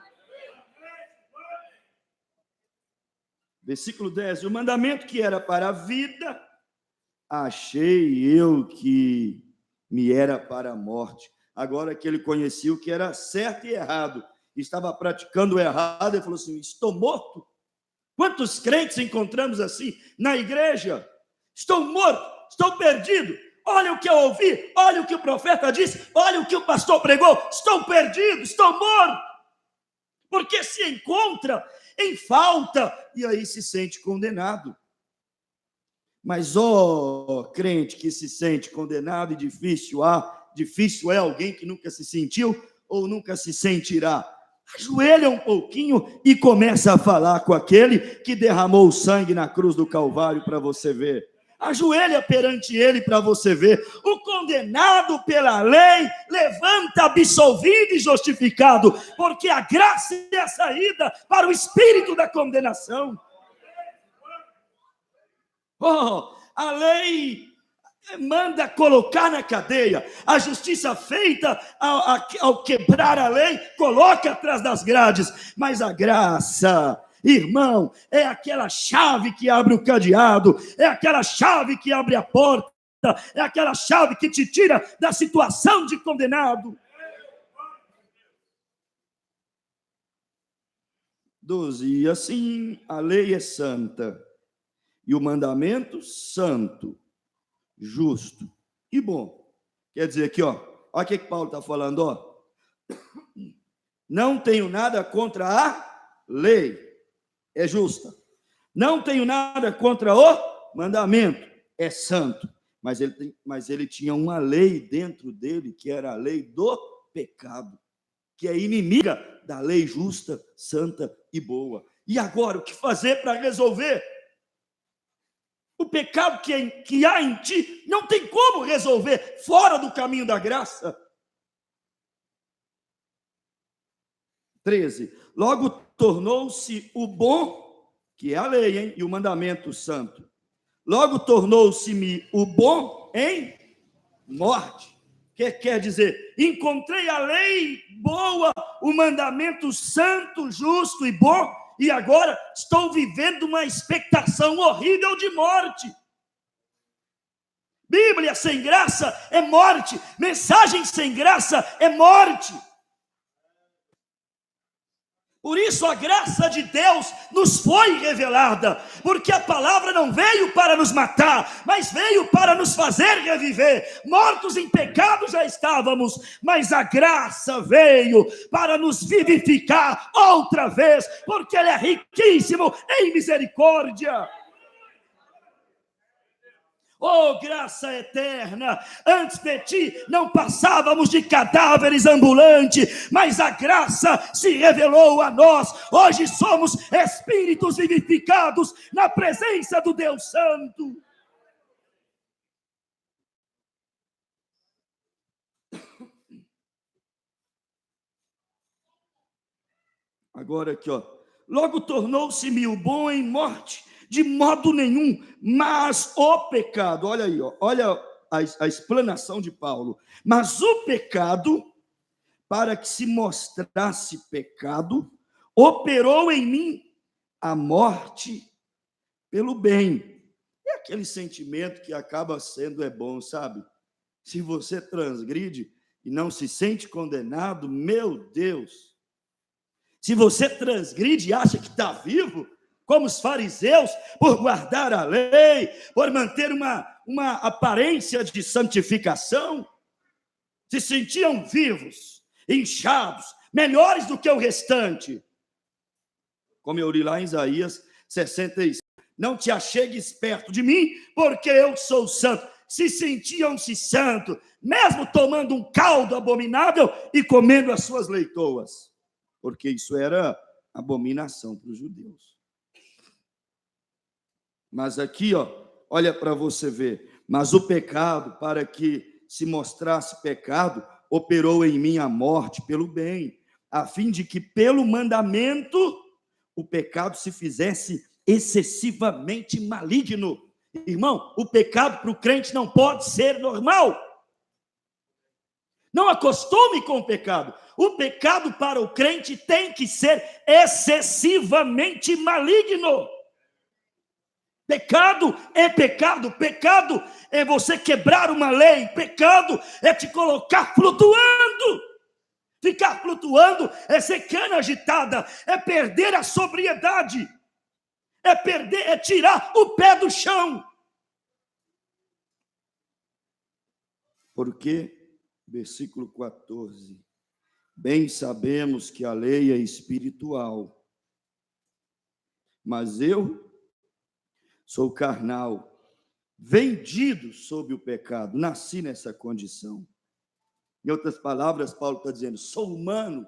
Versículo 10. O mandamento que era para a vida, achei eu que me era para a morte. Agora que ele conhecia o que era certo e errado, estava praticando o errado, ele falou assim, estou morto. Quantos crentes encontramos assim na igreja? Estou morto, estou perdido. Olha o que eu ouvi, olha o que o profeta disse, olha o que o pastor pregou. Estou perdido, estou morto. Porque se encontra em falta e aí se sente condenado. Mas, crente que se sente condenado e difícil é alguém que nunca se sentiu ou nunca se sentirá. Ajoelha um pouquinho e começa a falar com aquele que derramou o sangue na cruz do Calvário para você ver. Ajoelha perante ele para você ver. O condenado pela lei levanta absolvido e justificado, porque a graça é a saída para o espírito da condenação. A lei manda colocar na cadeia, a justiça feita ao quebrar a lei, coloca atrás das grades, mas a graça, irmão, é aquela chave que abre o cadeado, é aquela chave que abre a porta, é aquela chave que te tira da situação de condenado. 12. E assim a lei é santa, e o mandamento santo, justo e bom. Quer dizer aqui, olha o que Paulo está falando, ó. Não tenho nada contra a lei, é justa. Não tenho nada contra o mandamento, é santo. Mas ele tinha uma lei dentro dele, que era a lei do pecado, que é inimiga da lei justa, santa e boa. E agora, o que fazer para resolver? O pecado que há em ti, não tem como resolver fora do caminho da graça. 13. Logo tornou-se o bom, que é a lei, hein? E o mandamento santo. Logo tornou-se-me o bom em morte. O que quer dizer? Encontrei a lei boa, o mandamento santo, justo e bom, e agora estou vivendo uma expectação horrível de morte. Bíblia sem graça é morte, mensagem sem graça é morte. Por isso a graça de Deus nos foi revelada, porque a palavra não veio para nos matar, mas veio para nos fazer reviver. Mortos em pecado já estávamos, mas a graça veio para nos vivificar outra vez, porque Ele é riquíssimo em misericórdia. Oh, graça eterna, antes de ti não passávamos de cadáveres ambulantes, mas a graça se revelou a nós. Hoje somos espíritos vivificados na presença do Deus Santo. Agora aqui, ó. Logo tornou-se-me o bom em morte, de modo nenhum, mas o pecado, olha aí, ó, olha a explanação de Paulo, mas o pecado, para que se mostrasse pecado, operou em mim a morte pelo bem. É aquele sentimento que acaba sendo bom, sabe? Se você transgride e não se sente condenado, meu Deus. Se você transgride e acha que está vivo, como os fariseus, por guardar a lei, por manter uma aparência de santificação, se sentiam vivos, inchados, melhores do que o restante. Como eu li lá em Isaías 65, não te achegues perto de mim, porque eu sou santo. Se sentiam-se santos, mesmo tomando um caldo abominável e comendo as suas leitoas, porque isso era abominação para os judeus. Mas aqui, ó, olha para você ver. Mas o pecado, para que se mostrasse pecado, operou em mim a morte pelo bem, a fim de que pelo mandamento o pecado se fizesse excessivamente maligno. Irmão, o pecado para o crente não pode ser normal. Não acostume com o pecado. O pecado para o crente tem que ser excessivamente maligno. Pecado é pecado, pecado é você quebrar uma lei, pecado é te colocar flutuando. Ficar flutuando é ser cana agitada, é perder a sobriedade, é tirar o pé do chão. Porque, versículo 14, bem sabemos que a lei é espiritual, mas eu sou carnal, vendido sob o pecado, nasci nessa condição. Em outras palavras, Paulo está dizendo, sou humano,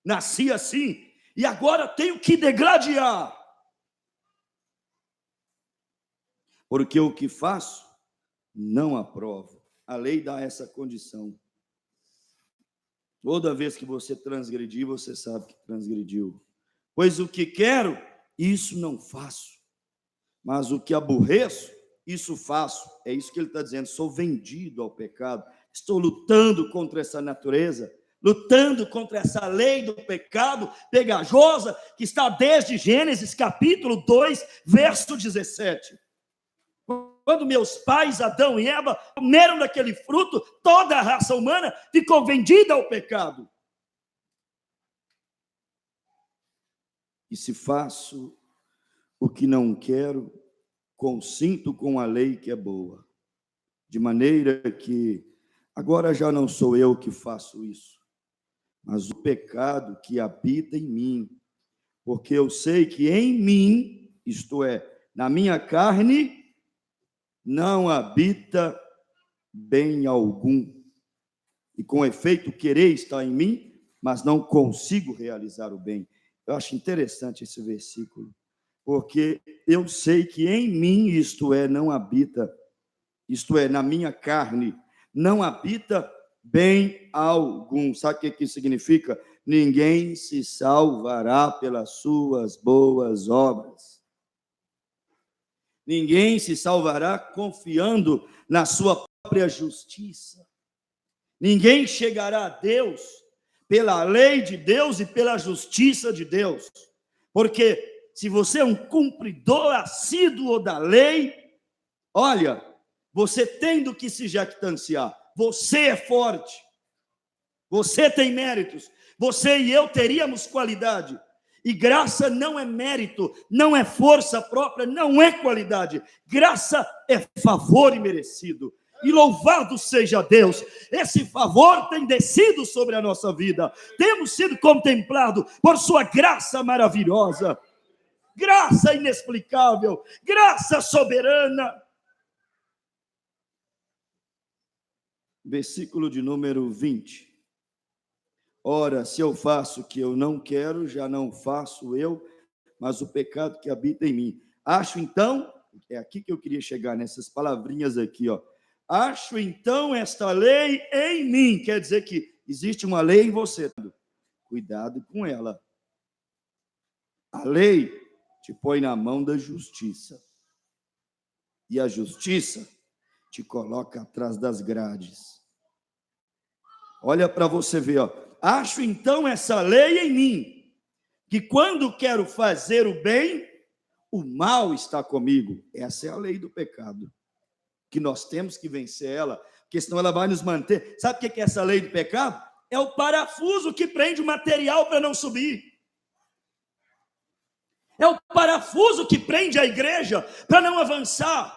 nasci assim, e agora tenho que degladiar. Porque o que faço, não aprovo. A lei dá essa condição. Toda vez que você transgredir, você sabe que transgrediu. Pois o que quero, isso não faço. Mas o que aborreço, isso faço. É isso que ele está dizendo. Sou vendido ao pecado. Estou lutando contra essa natureza, lutando contra essa lei do pecado pegajosa, que está desde Gênesis capítulo 2, verso 17. Quando meus pais, Adão e Eva, comeram daquele fruto, toda a raça humana ficou vendida ao pecado. E se faço o que não quero, consinto com a lei que é boa, de maneira que agora já não sou eu que faço isso, mas o pecado que habita em mim, porque eu sei que em mim, isto é, na minha carne, não habita bem algum. E com efeito, querer estar em mim, mas não consigo realizar o bem. Eu acho interessante esse versículo, porque eu sei que em mim, isto é, não habita, isto é, na minha carne, não habita bem algum. Sabe o que isso significa? Ninguém se salvará pelas suas boas obras. Ninguém se salvará confiando na sua própria justiça. Ninguém chegará a Deus pela lei de Deus e pela justiça de Deus. Porque se você é um cumpridor assíduo da lei, olha, você tem do que se jactanciar. Você é forte. Você tem méritos. Você e eu teríamos qualidade. E graça não é mérito, não é força própria, não é qualidade. Graça é favor imerecido. E louvado seja Deus, esse favor tem descido sobre a nossa vida. Temos sido contemplados por sua graça maravilhosa. Graça inexplicável, graça soberana. Versículo de número 20. Ora, se eu faço o que eu não quero, já não faço eu, mas o pecado que habita em mim. Acho então, é aqui que eu queria chegar, nessas palavrinhas aqui, ó. Acho então esta lei em mim, quer dizer que existe uma lei em você. Cuidado com ela. A lei te põe na mão da justiça. E a justiça te coloca atrás das grades. Olha para você ver, ó. Acho então essa lei em mim, que quando quero fazer o bem, o mal está comigo. Essa é a lei do pecado, que nós temos que vencer ela, porque senão ela vai nos manter. Sabe o que é essa lei do pecado? É o parafuso que prende o material para não subir. É o parafuso que prende a igreja para não avançar.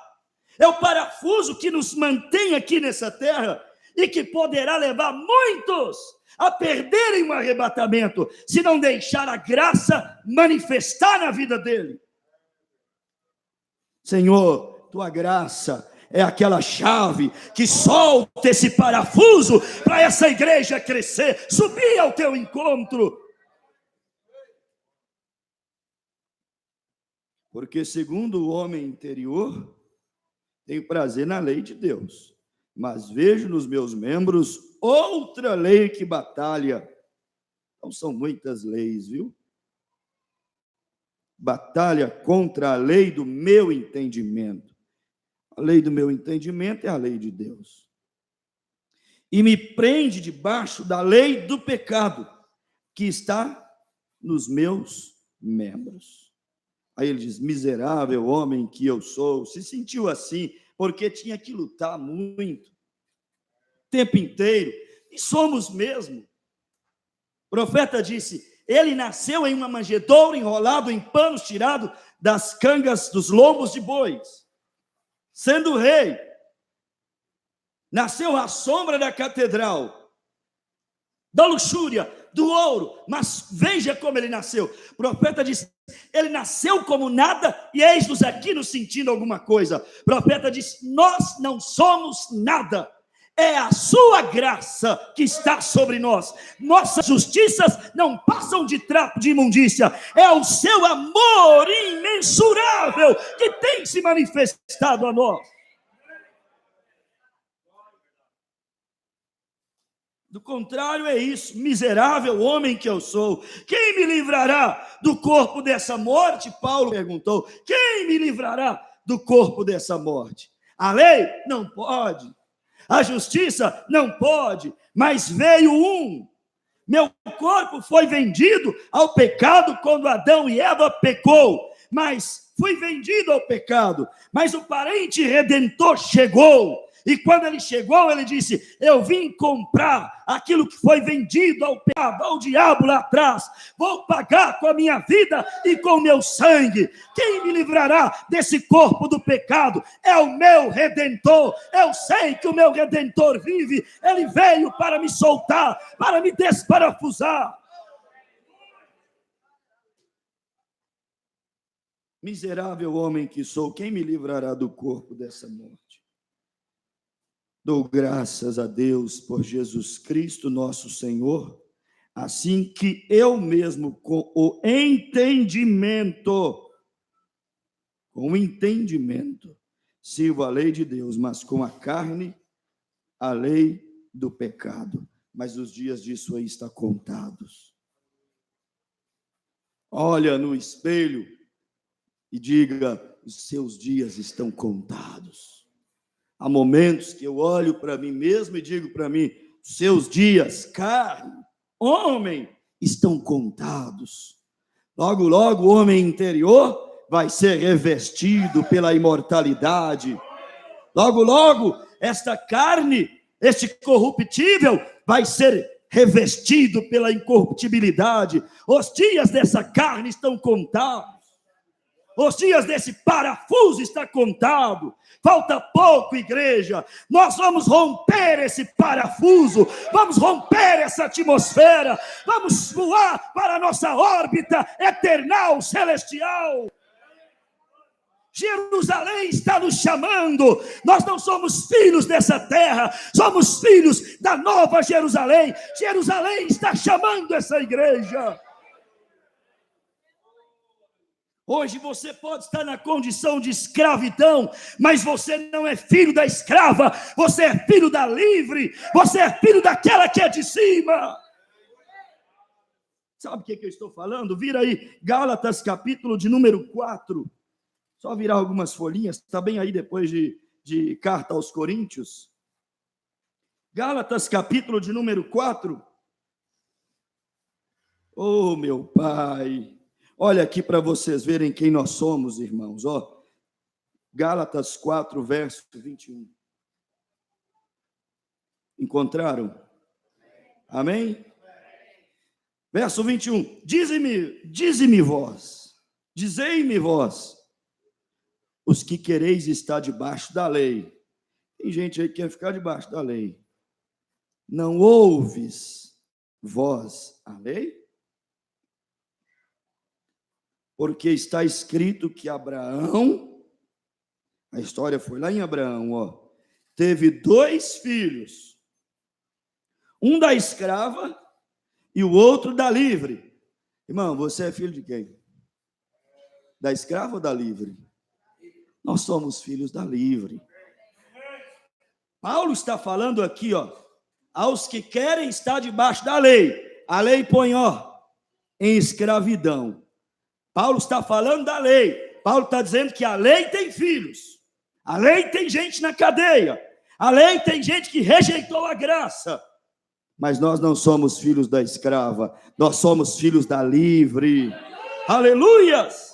É o parafuso que nos mantém aqui nessa terra e que poderá levar muitos a perderem o arrebatamento, se não deixar a graça manifestar na vida dele. Senhor, tua graça é aquela chave que solta esse parafuso para essa igreja crescer, subir ao teu encontro. Porque segundo o homem interior, tenho prazer na lei de Deus, mas vejo nos meus membros outra lei que batalha. Então são muitas leis, viu? Batalha contra a lei do meu entendimento. A lei do meu entendimento é a lei de Deus. E me prende debaixo da lei do pecado, que está nos meus membros. Aí ele diz, miserável homem que eu sou. Se sentiu assim, porque tinha que lutar muito, o tempo inteiro, e somos mesmo. O profeta disse, ele nasceu em uma manjedoura, enrolado em panos, tirado das cangas dos lombos de bois, sendo rei, nasceu à sombra da catedral, da luxúria, do ouro, mas veja como ele nasceu. O profeta disse, ele nasceu como nada, e eis-nos aqui nos sentindo alguma coisa. O profeta disse, nós não somos nada, é a sua graça que está sobre nós. Nossas justiças não passam de trapo de imundícia, é o seu amor imensurável que tem se manifestado a nós. Do contrário é isso, miserável homem que eu sou, quem me livrará do corpo dessa morte? Paulo perguntou, quem me livrará do corpo dessa morte? A lei não pode, a justiça não pode, mas veio um. Meu corpo foi vendido ao pecado quando Adão e Eva pecou, mas fui vendido ao pecado, mas o parente redentor chegou. E quando ele chegou, ele disse: eu vim comprar aquilo que foi vendido ao pecado, ao diabo lá atrás. Vou pagar com a minha vida e com o meu sangue. Quem me livrará desse corpo do pecado? É o meu Redentor. Eu sei que o meu Redentor vive. Ele veio para me soltar, para me desparafusar. Miserável homem que sou, quem me livrará do corpo dessa morte? Dou graças a Deus por Jesus Cristo, nosso Senhor, assim que eu mesmo, com o entendimento, sirvo a lei de Deus, mas com a carne, a lei do pecado. Mas os dias disso aí estão contados. Olha no espelho e diga: os seus dias estão contados. Há momentos que eu olho para mim mesmo e digo para mim: os seus dias, carne, homem, estão contados. Logo, logo, o homem interior vai ser revestido pela imortalidade. Logo, logo, esta carne, este corruptível, vai ser revestido pela incorruptibilidade. Os dias dessa carne estão contados. Os dias desse parafuso está contado. Falta pouco, igreja. Nós vamos romper esse parafuso. Vamos romper essa atmosfera. Vamos voar para a nossa órbita eternal, celestial. Jerusalém está nos chamando. Nós não somos filhos dessa terra. Somos filhos da nova Jerusalém. Jerusalém está chamando essa igreja. Hoje você pode estar na condição de escravidão, mas você não é filho da escrava, você é filho da livre, você é filho daquela que é de cima. Sabe o que eu estou falando? Vira aí, Gálatas capítulo de número 4. Só virar algumas folhinhas, está bem aí depois de carta aos Coríntios. Gálatas capítulo de número 4. Oh, meu Pai! Olha aqui para vocês verem quem nós somos, irmãos. Ó, Gálatas 4, verso 21. Encontraram? Amém? Verso 21. Dizei-me vós, os que quereis estar debaixo da lei. Tem gente aí que quer ficar debaixo da lei. Não ouves vós a lei? Porque está escrito que Abraão, a história foi lá em Abraão, ó, teve 2 filhos, um da escrava e o outro da livre. Irmão, você é filho de quem? Da escrava ou da livre? Nós somos filhos da livre. Paulo está falando aqui, ó, aos que querem estar debaixo da lei. A lei põe, ó, em escravidão. Paulo está falando da lei. Paulo está dizendo que a lei tem filhos. A lei tem gente na cadeia. A lei tem gente que rejeitou a graça. Mas nós não somos filhos da escrava. Nós somos filhos da livre. Aleluias!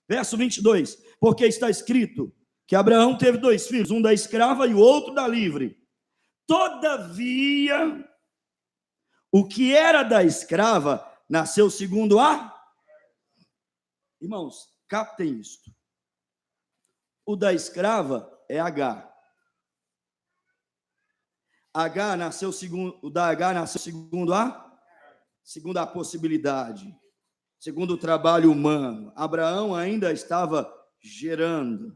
Verso 22. Porque está escrito que Abraão teve 2 filhos, um da escrava e o outro da livre. Todavia, o que era da escrava nasceu segundo a... Irmãos, captem isto. O da escrava é H. H nasceu segundo, o da H nasceu segundo a possibilidade, segundo o trabalho humano. Abraão ainda estava gerando,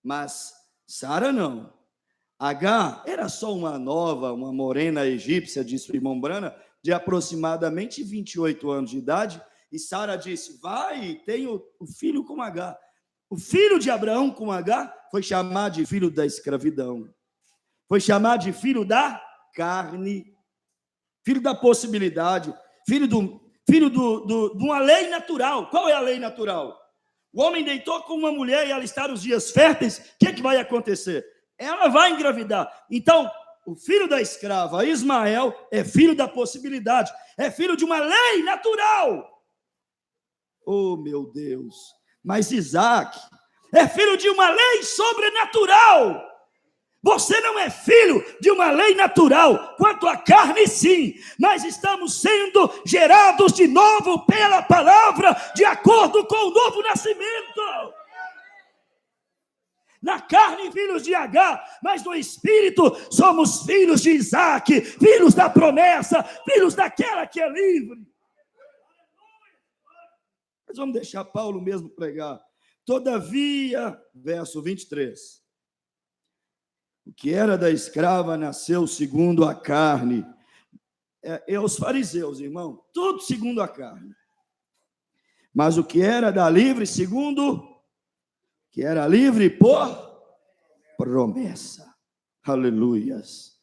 mas Sara não. H era só uma morena egípcia de sua irmã Brana, de aproximadamente 28 anos de idade. E Sara disse: vai, tem o filho com H. O filho de Abraão com H foi chamado de filho da escravidão. Foi chamado de filho da carne, filho da possibilidade, filho de uma lei natural. Qual é a lei natural? O homem deitou com uma mulher e ela está nos dias férteis, o que vai acontecer? Ela vai engravidar. Então, o filho da escrava, Ismael, é filho da possibilidade, é filho de uma lei natural. Oh, meu Deus! Mas Isaac é filho de uma lei sobrenatural. Você não é filho de uma lei natural, quanto à carne sim, mas estamos sendo gerados de novo pela palavra, de acordo com o novo nascimento. Na carne, filhos de Agar, mas no Espírito somos filhos de Isaac, filhos da promessa, filhos daquela que é livre. Mas vamos deixar Paulo mesmo pregar. Todavia, verso 23, o que era da escrava nasceu segundo a carne. Os fariseus, irmão, tudo segundo a carne. Mas o que era da livre, segundo, que era livre por promessa. Aleluias.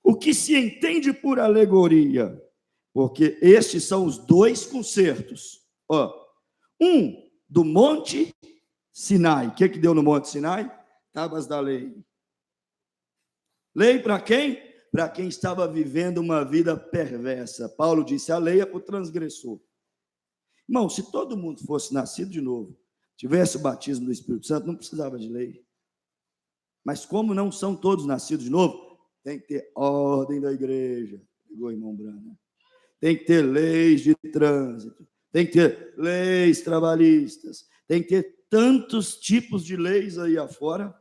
O que se entende por alegoria, porque estes são os dois concertos. Um do Monte Sinai. O que deu no Monte Sinai? Tábuas da lei. Lei para quem? Para quem estava vivendo uma vida perversa. Paulo disse, a lei é para o transgressor. Irmão, se todo mundo fosse nascido de novo, tivesse o batismo do Espírito Santo, não precisava de lei. Mas como não são todos nascidos de novo, tem que ter ordem da igreja. Pegou, irmão Brana? Tem que ter leis de trânsito, tem que ter leis trabalhistas, tem que ter tantos tipos de leis aí afora,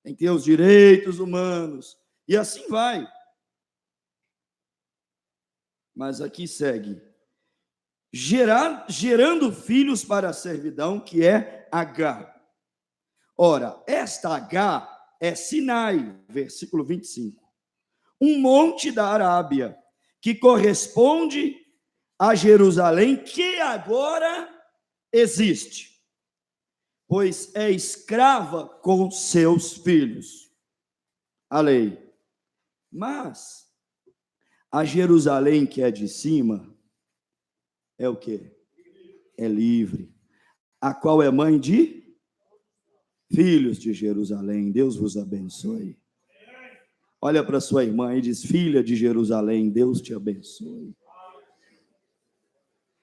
tem que ter os direitos humanos, e assim vai. Mas aqui segue. Gerando filhos para a servidão, que é Agar. Ora, esta Agar é Sinai, versículo 25. Um monte da Arábia, que corresponde a Jerusalém, que agora existe, pois é escrava com seus filhos. A lei. Mas a Jerusalém que é de cima é o quê? É livre. A qual é mãe de filhos de Jerusalém. Deus vos abençoe. Olha para sua irmã e diz, filha de Jerusalém, Deus te abençoe.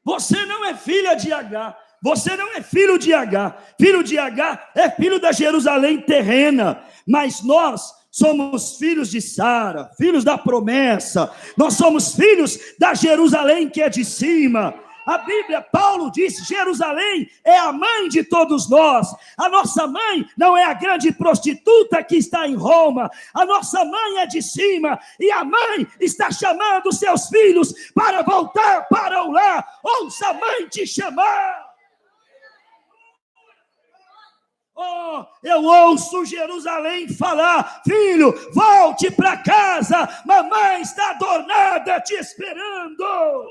Você não é filha de Agar, você não é filho de Agar. Filho de Agar é filho da Jerusalém terrena, mas nós somos filhos de Sara, filhos da promessa. Nós somos filhos da Jerusalém que é de cima. A Bíblia, Paulo diz, Jerusalém é a mãe de todos nós. A nossa mãe não é a grande prostituta que está em Roma. A nossa mãe é de cima. E a mãe está chamando seus filhos para voltar para o lar. Ouça a mãe te chamar. Oh, eu ouço Jerusalém falar, filho, volte para casa. Mamãe está adornada te esperando.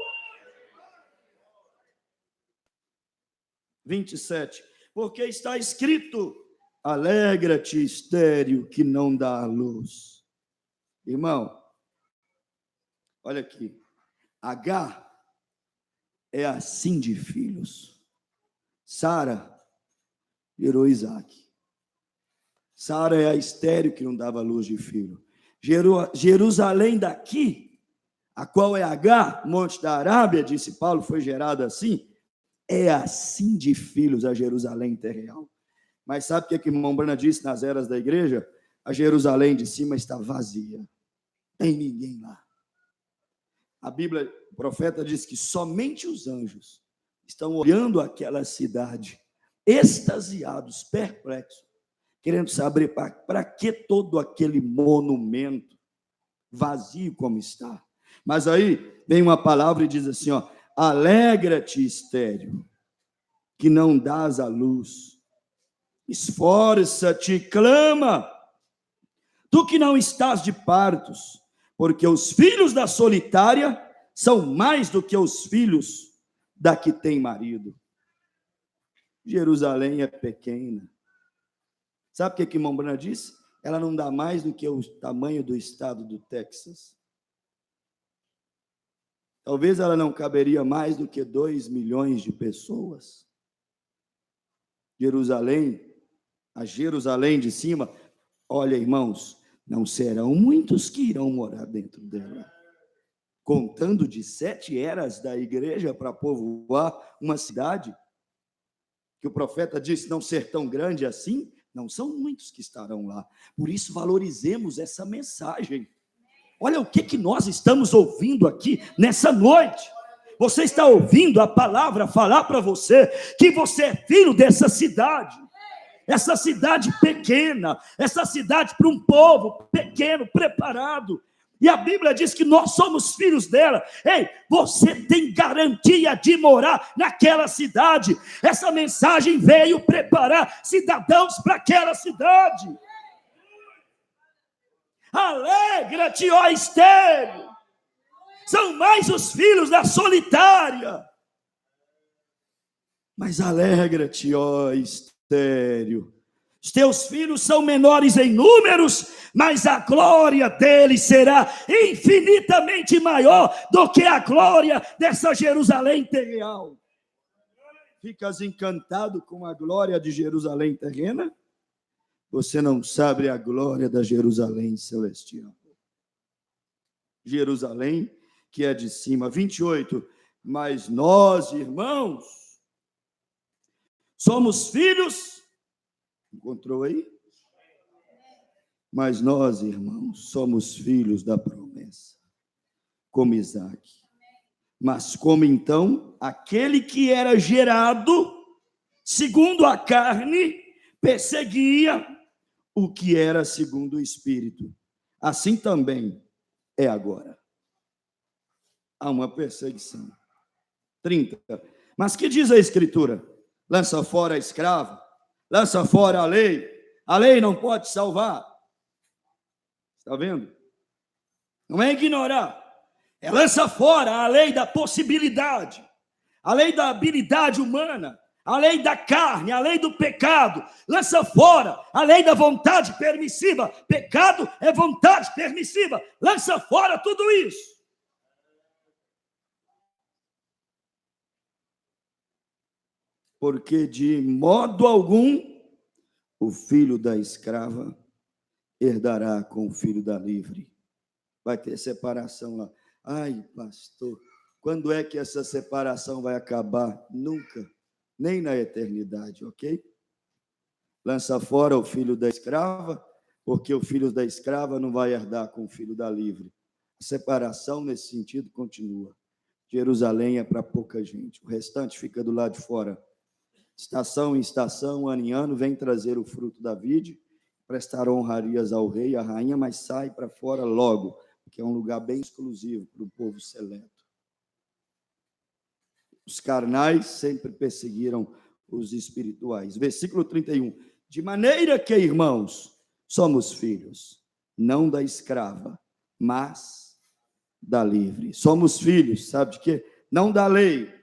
27, porque está escrito, alegra-te, estéril, que não dá a luz. Irmão, olha aqui, Agar é assim de filhos. Sara gerou Isaac. Sara é a estéril que não dava luz de filho. Jerusalém daqui, a qual é Agar, monte da Arábia, disse Paulo, foi gerada assim. É assim de filhos a Jerusalém terreal. Mas sabe o que irmão Brana disse nas eras da igreja? A Jerusalém de cima está vazia. Tem ninguém lá. A Bíblia, o profeta diz que somente os anjos estão olhando aquela cidade, extasiados, perplexos, querendo saber para que todo aquele monumento vazio como está. Mas aí vem uma palavra e diz assim, alegra-te, estéril, que não dás a luz. Esforça-te, clama, tu que não estás de partos, porque os filhos da solitária são mais do que os filhos da que tem marido. Jerusalém é pequena. Sabe o que irmão Brana disse? Ela não dá mais do que o tamanho do estado do Texas. Talvez ela não caberia mais do que 2 milhões de pessoas. Jerusalém, a Jerusalém de cima, olha, irmãos, não serão muitos que irão morar dentro dela. Contando de 7 eras da igreja para povoar uma cidade, que o profeta disse não ser tão grande assim, Não são muitos que estarão lá. Por isso, valorizemos essa mensagem. Olha o que nós estamos ouvindo aqui nessa noite. Você está ouvindo a palavra falar para você que você é filho dessa cidade. Essa cidade pequena, essa cidade para um povo pequeno, preparado. E a Bíblia diz que nós somos filhos dela. Ei, você tem garantia de morar naquela cidade. Essa mensagem veio preparar cidadãos para aquela cidade. Alegra-te, ó estéril. São mais os filhos da solitária. Mas alegra-te, ó estéril. Os teus filhos são menores em números, mas a glória deles será infinitamente maior do que a glória dessa Jerusalém terrenal. Ficas encantado com a glória de Jerusalém terrena? Você não sabe a glória da Jerusalém celestial. Jerusalém, que é de cima. 28. Mas nós, irmãos, somos filhos. Encontrou aí? Mas nós, irmãos, somos filhos da promessa, como Isaque. Mas como então aquele que era gerado segundo a carne perseguia o que era segundo o Espírito, assim também é agora. Há uma perseguição. 30. Mas que diz a Escritura? Lança fora a escravo, lança fora a lei não pode salvar. Está vendo? Não é ignorar, é lança fora a lei da possibilidade, a lei da habilidade humana, a lei da carne, a lei do pecado. Lança fora a lei da vontade permissiva. Pecado é vontade permissiva. Lança fora tudo isso. Porque de modo algum o filho da escrava herdará com o filho da livre. Vai ter separação lá. Ai, pastor, quando é que essa separação vai acabar? Nunca, nem na eternidade, ok? Lança fora o filho da escrava, porque o filho da escrava não vai herdar com o filho da livre. A separação, nesse sentido, continua. Jerusalém é para pouca gente, o restante fica do lado de fora. Estação em estação, ano em ano, vem trazer o fruto da vide, prestar honrarias ao rei e à rainha, mas sai para fora logo, porque é um lugar bem exclusivo para o povo seleto. Os carnais sempre perseguiram os espirituais. Versículo 31. De maneira que, irmãos, somos filhos, não da escrava, mas da livre. Somos filhos, sabe de quê? Não da lei,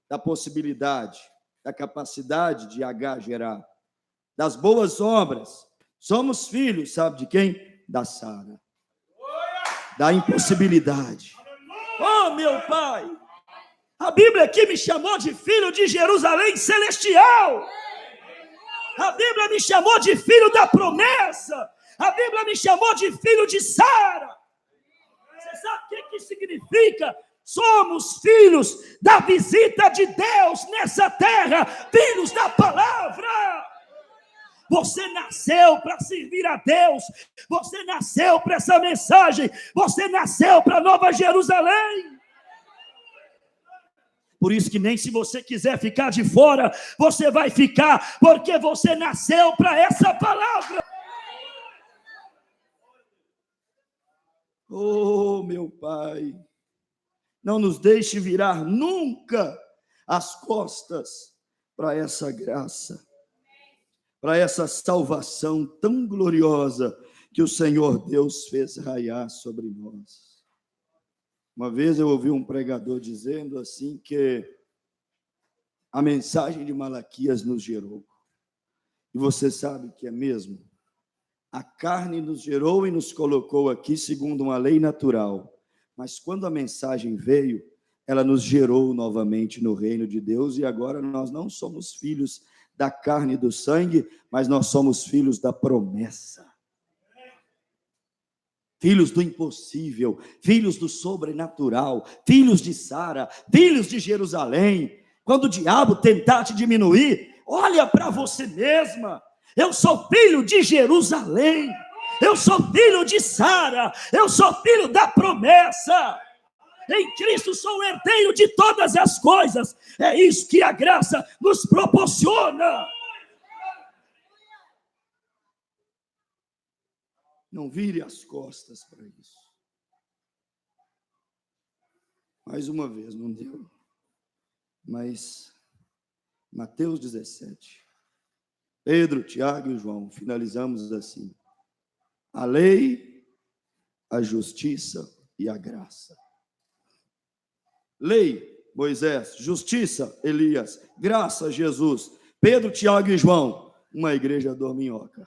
da possibilidade, da capacidade de gerar, das boas obras. Somos filhos, sabe de quem? Da Sara. Da impossibilidade. Oh, meu Pai! A Bíblia aqui me chamou de filho de Jerusalém celestial. A Bíblia me chamou de filho da promessa. A Bíblia me chamou de filho de Sara. Você sabe o que significa? Somos filhos da visita de Deus nessa terra, filhos da palavra. Você nasceu para servir a Deus, você nasceu para essa mensagem, você nasceu para Nova Jerusalém. Por isso que nem se você quiser ficar de fora, você vai ficar, porque você nasceu para essa palavra. Oh, meu Pai, não nos deixe virar nunca as costas para essa graça, para essa salvação tão gloriosa que o Senhor Deus fez raiar sobre nós. Uma vez eu ouvi um pregador dizendo assim que a mensagem de Malaquias nos gerou. E você sabe que é mesmo. A carne nos gerou e nos colocou aqui segundo uma lei natural. Mas quando a mensagem veio, ela nos gerou novamente no reino de Deus. E agora nós não somos filhos da carne e do sangue, mas nós somos filhos da promessa. Filhos do impossível, filhos do sobrenatural, filhos de Sara, filhos de Jerusalém. Quando o diabo tentar te diminuir, olha para você mesma Eu sou filho de Jerusalém. Eu sou filho de Sara. Eu sou filho da promessa. Em Cristo sou herdeiro de todas as coisas. É isso que a graça nos proporciona. Não vire as costas para isso. Mais uma vez, não deu. Mas Mateus 17. Pedro, Tiago e João, finalizamos assim. A lei, a justiça e a graça. Lei, Moisés, justiça, Elias, graça, Jesus. Pedro, Tiago e João, uma igreja dorminhoca.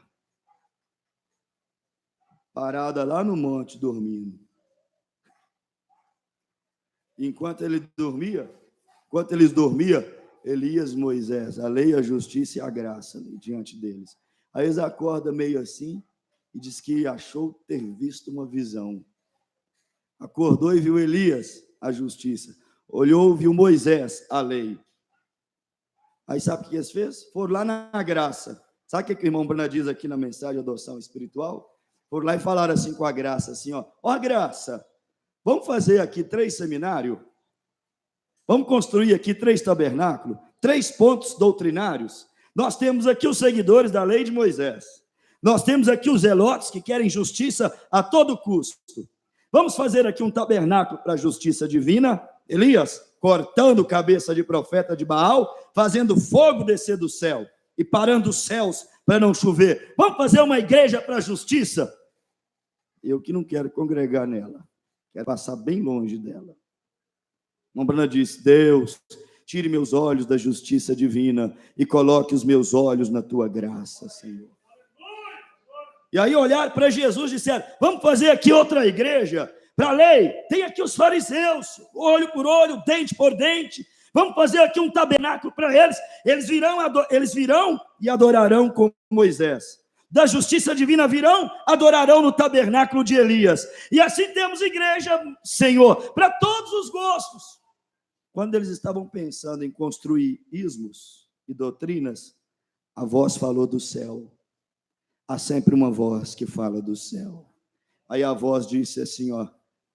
Parada lá no monte, dormindo. Enquanto eles dormiam, Elias, Moisés, a lei, a justiça e a graça ali, diante deles. Aí eles acordam meio assim e diz que achou ter visto uma visão. Acordou e viu Elias, a justiça. Olhou e viu Moisés, a lei. Aí sabe o que eles fez? Foram lá na graça. Sabe o que o irmão Brana diz aqui na mensagem de adoção espiritual? Foram lá e falaram assim com a graça, assim, ó graça, vamos fazer aqui 3 seminários? Vamos construir aqui 3 tabernáculos? 3 pontos doutrinários? Nós temos aqui os seguidores da lei de Moisés. Nós temos aqui os zelotes que querem justiça a todo custo. Vamos fazer aqui um tabernáculo para a justiça divina? Elias, cortando cabeça de profeta de Baal, fazendo fogo descer do céu e parando os céus para não chover. Vamos fazer uma igreja para a justiça? Eu que não quero congregar nela. Quero passar bem longe dela. Brana disse, Deus, tire meus olhos da justiça divina e coloque os meus olhos na tua graça, Senhor. E aí olharam para Jesus e disseram, vamos fazer aqui outra igreja para a lei. Tem aqui os fariseus, olho por olho, dente por dente. Vamos fazer aqui um tabernáculo para eles. Eles virão e adorarão com Moisés. Da justiça divina virão, adorarão no tabernáculo de Elias. E assim temos igreja, Senhor, para todos os gostos. Quando eles estavam pensando em construir ismos e doutrinas, a voz falou do céu. Há sempre uma voz que fala do céu. Aí a voz disse assim,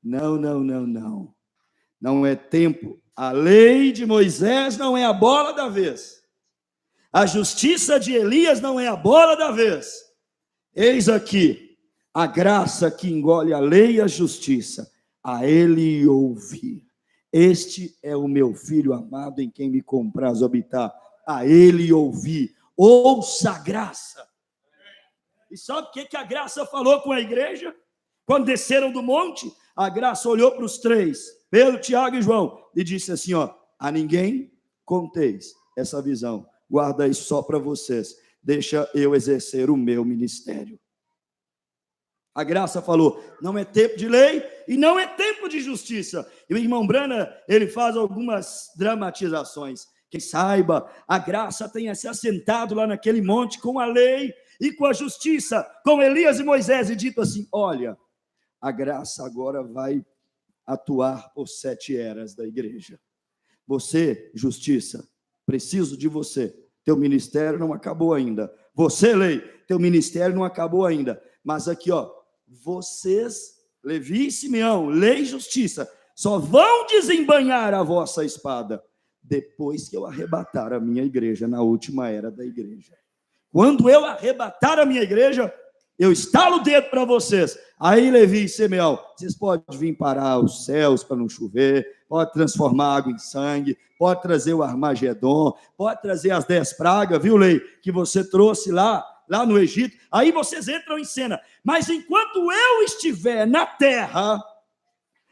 não. Não é tempo. A lei de Moisés não é a bola da vez. A justiça de Elias não é a bola da vez. Eis aqui a graça que engole a lei e a justiça. A ele ouvir. Este é o meu filho amado em quem me compraz habitar. A ele ouvir. Ouça a graça. E sabe o que a graça falou com a igreja? Quando desceram do monte, a graça olhou para os 3, Pedro, Tiago e João, e disse assim, a ninguém conteis essa visão. Guarda isso só para vocês. Deixa eu exercer o meu ministério. A graça falou, não é tempo de lei e não é tempo de justiça. E o irmão Brana, ele faz algumas dramatizações. Quem saiba, a graça tenha se assentado lá naquele monte com a lei e com a justiça, com Elias e Moisés, e dito assim, olha, a graça agora vai atuar por 7 eras da igreja. Você, justiça, preciso de você. Teu ministério não acabou ainda. Você, lei, teu ministério não acabou ainda. Mas aqui, vocês, Levi e Simeão, lei e justiça, só vão desembainhar a vossa espada depois que eu arrebatar a minha igreja na última era da igreja. Quando eu arrebatar a minha igreja, eu estalo o dedo para vocês. Aí, Levi e Simeão, vocês podem vir parar os céus para não chover, pode transformar água em sangue, pode trazer o Armagedon, pode trazer as 10 pragas, viu, Lei, que você trouxe lá no Egito. Aí vocês entram em cena. Mas enquanto eu estiver na terra,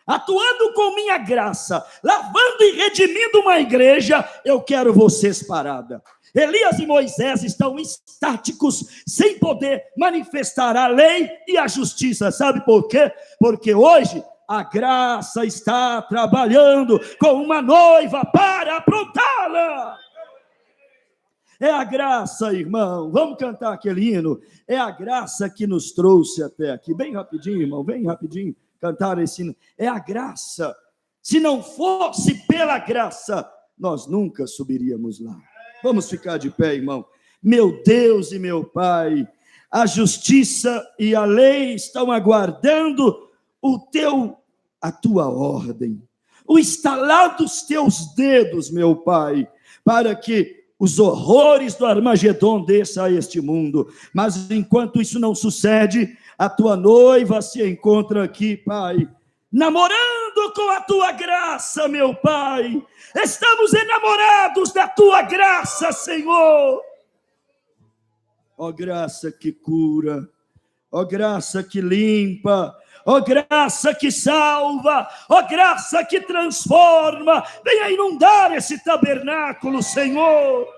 atuando com minha graça, lavando e redimindo uma igreja, eu quero vocês parada. Elias e Moisés estão estáticos, sem poder manifestar a lei e a justiça. Sabe por quê? Porque hoje a graça está trabalhando com uma noiva para aprontá-la. É a graça, irmão. Vamos cantar aquele hino. É a graça que nos trouxe até aqui. Bem rapidinho, irmão, bem rapidinho. Cantar esse hino. É a graça. Se não fosse pela graça, nós nunca subiríamos lá. Vamos ficar de pé, irmão. Meu Deus e meu Pai, a justiça e a lei estão aguardando a tua ordem, o estalar dos teus dedos, meu Pai, para que os horrores do Armagedon desçam a este mundo. Mas enquanto isso não sucede, a tua noiva se encontra aqui, Pai, namorando com a tua graça, meu Pai. Estamos enamorados da tua graça, Senhor. Ó graça que cura, ó graça que limpa, ó graça que salva, ó graça que transforma. Venha inundar esse tabernáculo, Senhor.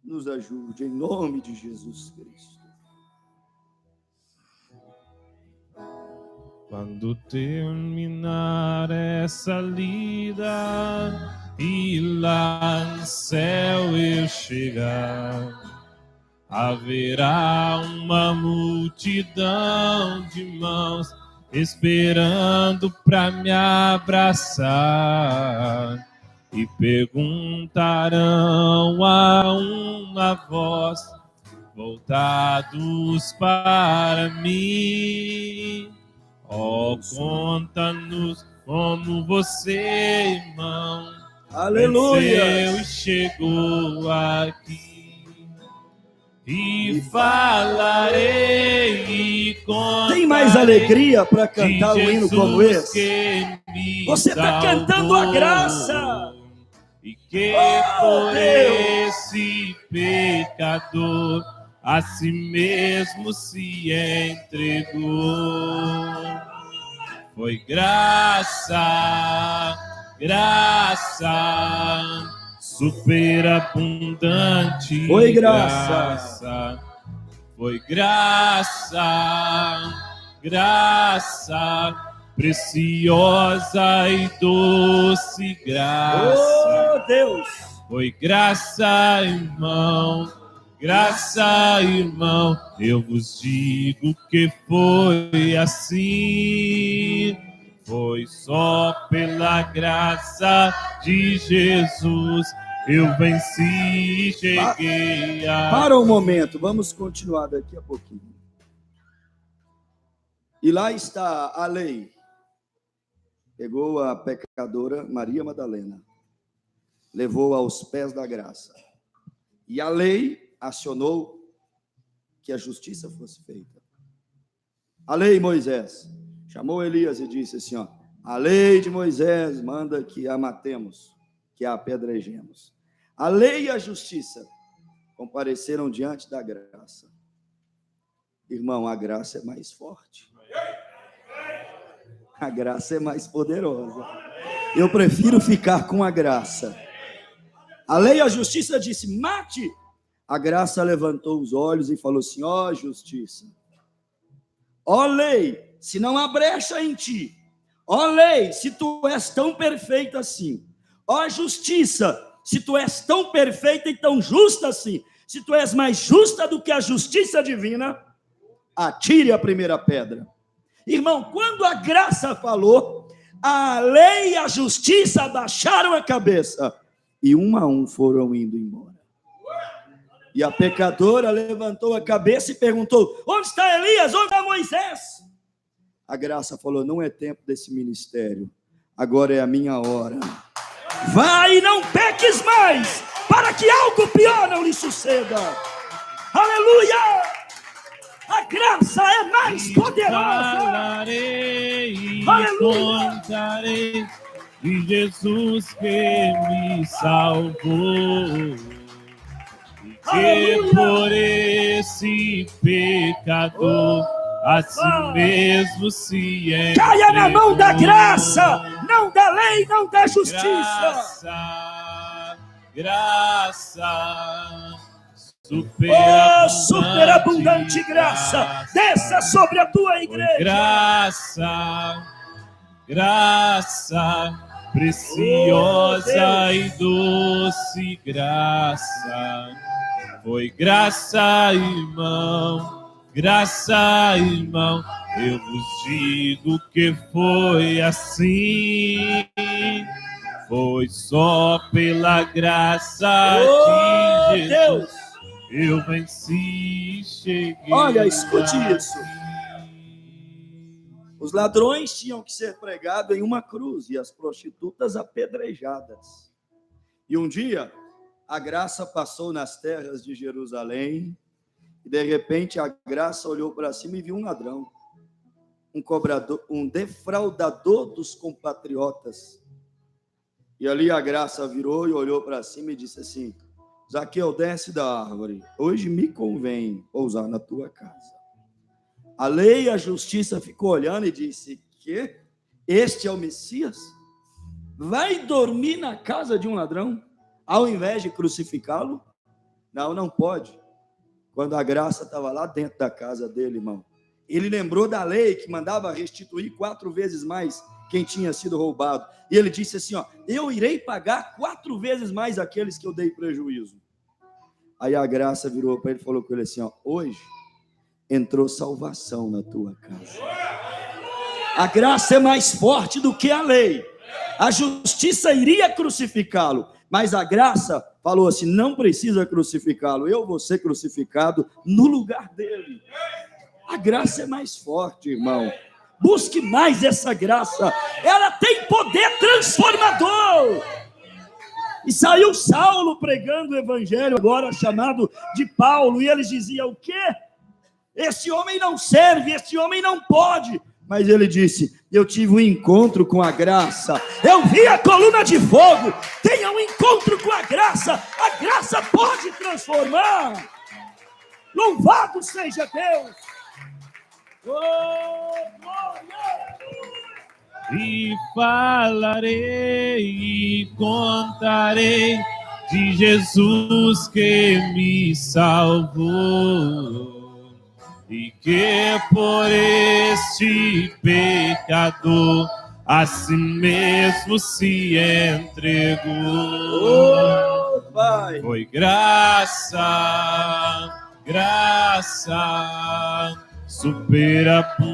Nos ajude, em nome de Jesus Cristo. Quando terminar essa lida e lá no céu eu chegar, haverá uma multidão de mãos esperando para me abraçar e perguntarão a uma voz, voltados para mim: ó, conta-nos como você, irmão, Aleluia, venceu e chegou aqui. E falarei e contarei. Tem mais alegria para cantar um hino como esse? Você está cantando a graça. E que por esse pecador a si mesmo se entregou. Foi graça, graça, superabundante. Foi graça. Foi graça, graça, preciosa e doce graça. Oh, Deus! Foi graça, irmão, graça, irmão. Eu vos digo que foi assim. Foi só pela graça de Jesus eu venci e cheguei a... Para um momento, vamos continuar daqui a pouquinho. E lá está a lei. Pegou a pecadora Maria Madalena, levou aos pés da graça. E a lei acionou que a justiça fosse feita. A lei, Moisés, chamou Elias e disse assim, ó, a lei de Moisés manda que a matemos, que a apedrejemos. A lei e a justiça compareceram diante da graça. Irmão, a graça é mais forte. A graça é mais poderosa. Eu prefiro ficar com a graça. A lei e a justiça disse, mate. A graça levantou os olhos e falou assim, ó justiça, ó lei, se não há brecha em ti, ó lei, se tu és tão perfeita assim, ó justiça, se tu és tão perfeita e tão justa assim, se tu és mais justa do que a justiça divina, atire a primeira pedra. Irmão, quando a graça falou, a lei e a justiça abaixaram a cabeça e um a um foram indo embora. E a pecadora levantou a cabeça e perguntou, onde está Elias? Onde está Moisés? A graça falou, não é tempo desse ministério, agora é a minha hora. Vai e não peques mais, para que algo pior não lhe suceda. Aleluia! A graça é mais poderosa. Falarei e Aleluia! contarei de Jesus que me salvou. E que Aleluia! por esse pecador a si mesmo se entregou. Caia na mão da graça, não da lei, não da justiça. Graça, graça, superabundante graça, desça sobre a tua igreja. Graça, graça, preciosa e doce graça. Foi graça, irmão, graça, irmão. Eu vos digo que foi assim. Foi só pela graça Oh, de Jesus. Deus! Eu venci e cheguei. Olha, escute aqui. isso. Os ladrões tinham que ser pregados em uma cruz e as prostitutas apedrejadas. E um dia, a graça passou nas terras de Jerusalém e, de repente, a graça olhou para cima e viu um ladrão, um cobrador, um defraudador dos compatriotas. E ali a graça virou e olhou para cima e disse assim: Zaqueu, desce da árvore, hoje me convém pousar na tua casa. A lei e a justiça ficou olhando e disse: que este é o Messias? Vai dormir na casa de um ladrão, ao invés de crucificá-lo? Não, não pode. Quando a graça estava lá dentro da casa dele, irmão, ele lembrou da lei que mandava restituir 4 vezes mais quem tinha sido roubado. E ele disse assim, ó: eu irei pagar 4 vezes mais aqueles que eu dei prejuízo. Aí a graça virou para ele e falou com ele assim, ó: hoje entrou salvação na tua casa. A graça é mais forte do que a lei. A justiça iria crucificá-lo, mas a graça falou assim: não precisa crucificá-lo, eu vou ser crucificado no lugar dele. A graça é mais forte, irmão. Busque mais essa graça. Ela tem poder transformador. E saiu Saulo pregando o evangelho, agora chamado de Paulo, e eles diziam: o quê? Esse homem não serve, esse homem não pode. Mas ele disse: eu tive um encontro com a graça, eu vi a coluna de fogo. Tenha um encontro com a graça pode transformar. Louvado seja Deus. Oh, glória! E falarei e contarei de Jesus que me salvou, e que por este pecador a si mesmo se entregou. Oh, Pai. Foi graça, graça, superabundante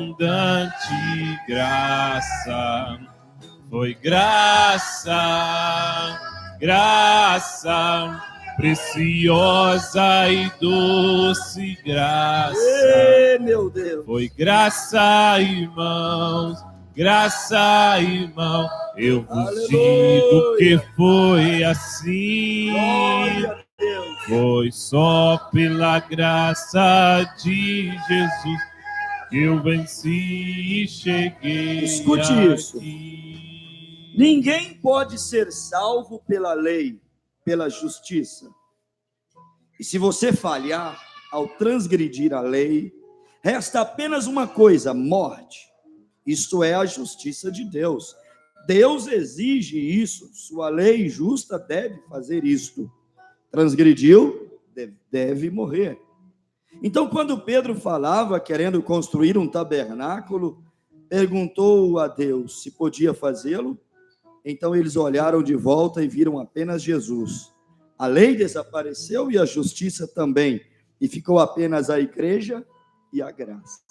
graça. Foi graça, graça, preciosa e doce graça. Ei, meu Deus. Foi graça, irmãos, graça, irmão. Eu vos digo que foi assim. Glória a Deus. Foi só pela graça de Jesus que eu venci e cheguei. Escute aqui. isso. Ninguém pode ser salvo pela lei, pela justiça. E se você falhar ao transgredir a lei, resta apenas uma coisa: morte. Isto é a justiça de Deus. Deus exige isso. Sua lei justa deve fazer isto. Transgrediu, deve morrer. Então, quando Pedro falava, querendo construir um tabernáculo, perguntou a Deus se podia fazê-lo. Então eles olharam de volta e viram apenas Jesus. A lei desapareceu e a justiça também, e ficou apenas a igreja e a graça.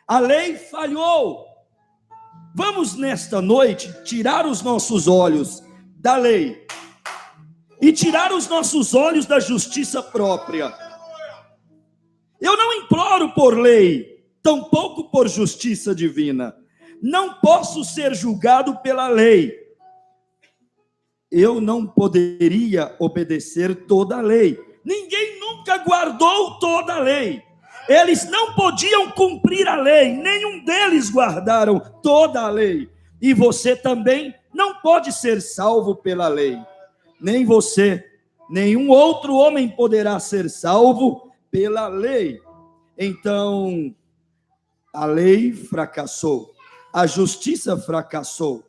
A lei falhou. Vamos nesta noite tirar os nossos olhos da lei e tirar os nossos olhos da justiça própria. Eu não imploro por lei, tampouco por justiça divina. Não posso ser julgado pela lei. Eu não poderia obedecer toda a lei. Ninguém nunca guardou toda a lei. Eles não podiam cumprir a lei. Nenhum deles guardaram toda a lei. E você também não pode ser salvo pela lei. Nem você, nenhum outro homem poderá ser salvo pela lei. Então, a lei fracassou. A justiça fracassou.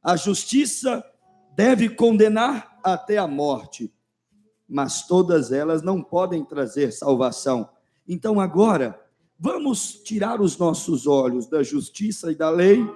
A justiça deve condenar até a morte, mas todas elas não podem trazer salvação. Então agora, vamos tirar os nossos olhos da justiça e da lei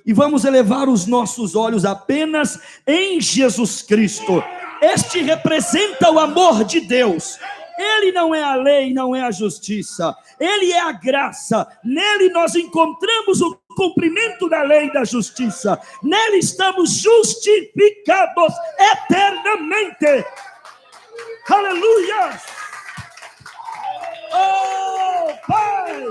e vamos elevar os nossos olhos apenas em Jesus Cristo. Este representa o amor de Deus. Ele não é a lei, não é a justiça. Ele é a graça. Nele nós encontramos o cumprimento da lei e da justiça. Nele estamos justificados eternamente. Aleluia! Oh, Pai!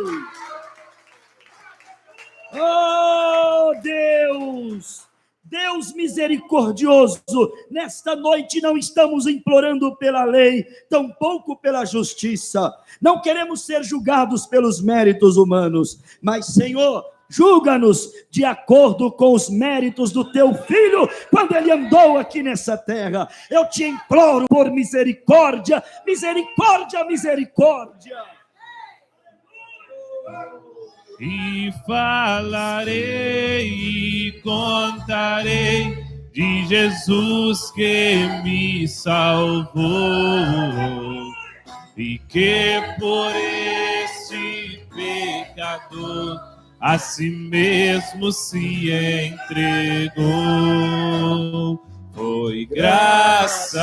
Oh, Deus! Deus misericordioso, nesta noite não estamos implorando pela lei, tampouco pela justiça. Não queremos ser julgados pelos méritos humanos, mas, Senhor, julga-nos de acordo com os méritos do teu Filho, quando ele andou aqui nessa terra. Eu te imploro por misericórdia, misericórdia, misericórdia. E falarei e contarei de Jesus que me salvou e que por este pecador a si mesmo se entregou. Foi graça,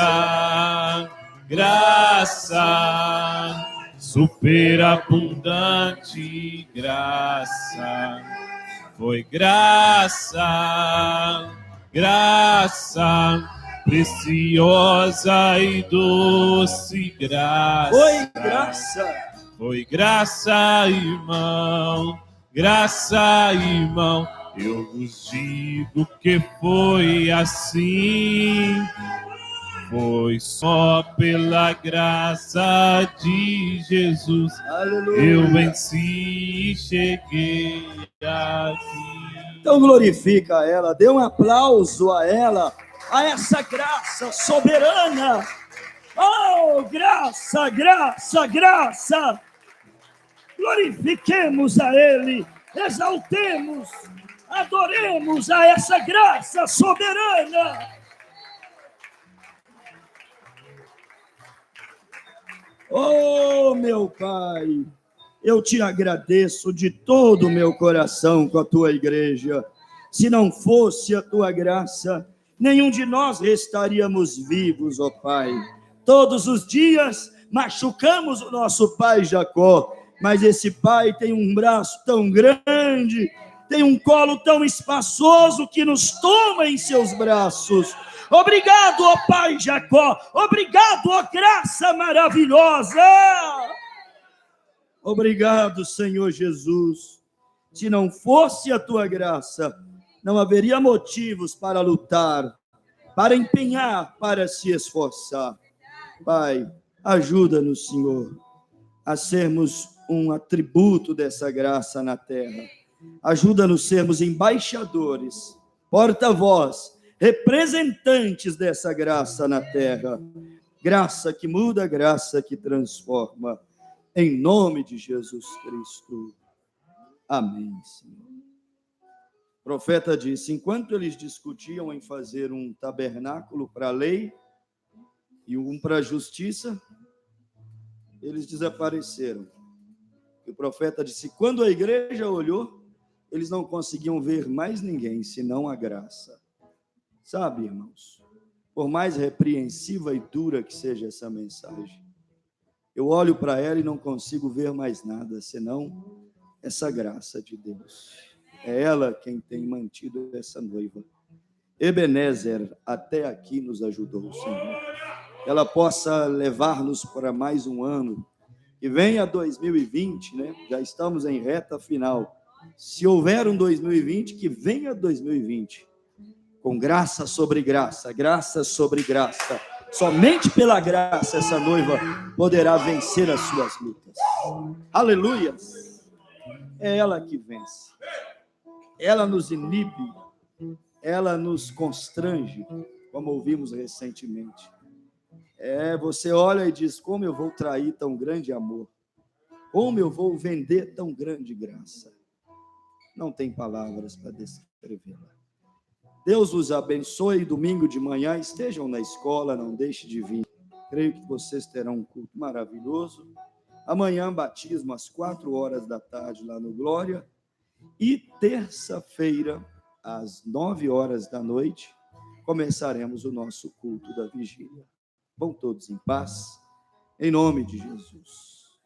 graça, superabundante graça. Foi graça, graça, preciosa e doce graça. Foi graça. Foi graça, irmão, graça, irmão. Eu vos digo que foi assim. Foi só pela graça de Jesus. Aleluia. Eu venci e cheguei aqui. Então glorifica a ela, dê um aplauso a ela, a essa graça soberana. Oh, graça, graça, graça. Glorifiquemos a Ele, exaltemos, adoremos a essa graça soberana. Oh, meu Pai, eu te agradeço de todo o meu coração com a tua igreja. Se não fosse a tua graça, nenhum de nós estaríamos vivos, ó Pai. Todos os dias machucamos o nosso pai Jacó, mas esse pai tem um braço tão grande, tem um colo tão espaçoso que nos toma em seus braços. Obrigado, ó Pai Jacó. Obrigado, ó graça maravilhosa. Obrigado, Senhor Jesus. Se não fosse a tua graça, não haveria motivos para lutar, para empenhar, para se esforçar. Pai, ajuda-nos, Senhor, a sermos um atributo dessa graça na terra. Ajuda-nos a sermos embaixadores, porta-voz, representantes dessa graça na terra. Graça que muda, graça que transforma. Em nome de Jesus Cristo. Amém, Senhor. O profeta disse, enquanto eles discutiam em fazer um tabernáculo para a lei e um para a justiça, eles desapareceram. E o profeta disse, quando a igreja olhou, eles não conseguiam ver mais ninguém, senão a graça. Sabe, irmãos, por mais repreensiva e dura que seja essa mensagem, eu olho para ela e não consigo ver mais nada, senão essa graça de Deus. É ela quem tem mantido essa noiva. Ebenezer, até aqui nos ajudou, Senhor. Ela possa levar-nos para mais um ano. Que venha 2020, né? Já estamos em reta final. Se houver um 2020, que venha 2020. Com graça sobre graça, graça sobre graça. Somente pela graça essa noiva poderá vencer as suas lutas. Aleluia! É ela que vence. Ela nos inibe, ela nos constrange, como ouvimos recentemente. Você olha e diz, como eu vou trair tão grande amor? Como eu vou vender tão grande graça? Não tem palavras para descrevê-la. Deus os abençoe. Domingo de manhã estejam na escola, não deixe de vir. Creio que vocês terão um culto maravilhoso. Amanhã, batismo às 4h da tarde lá no Glória. E terça-feira, às 9h da noite, começaremos o nosso culto da vigília. Vão todos em paz, em nome de Jesus.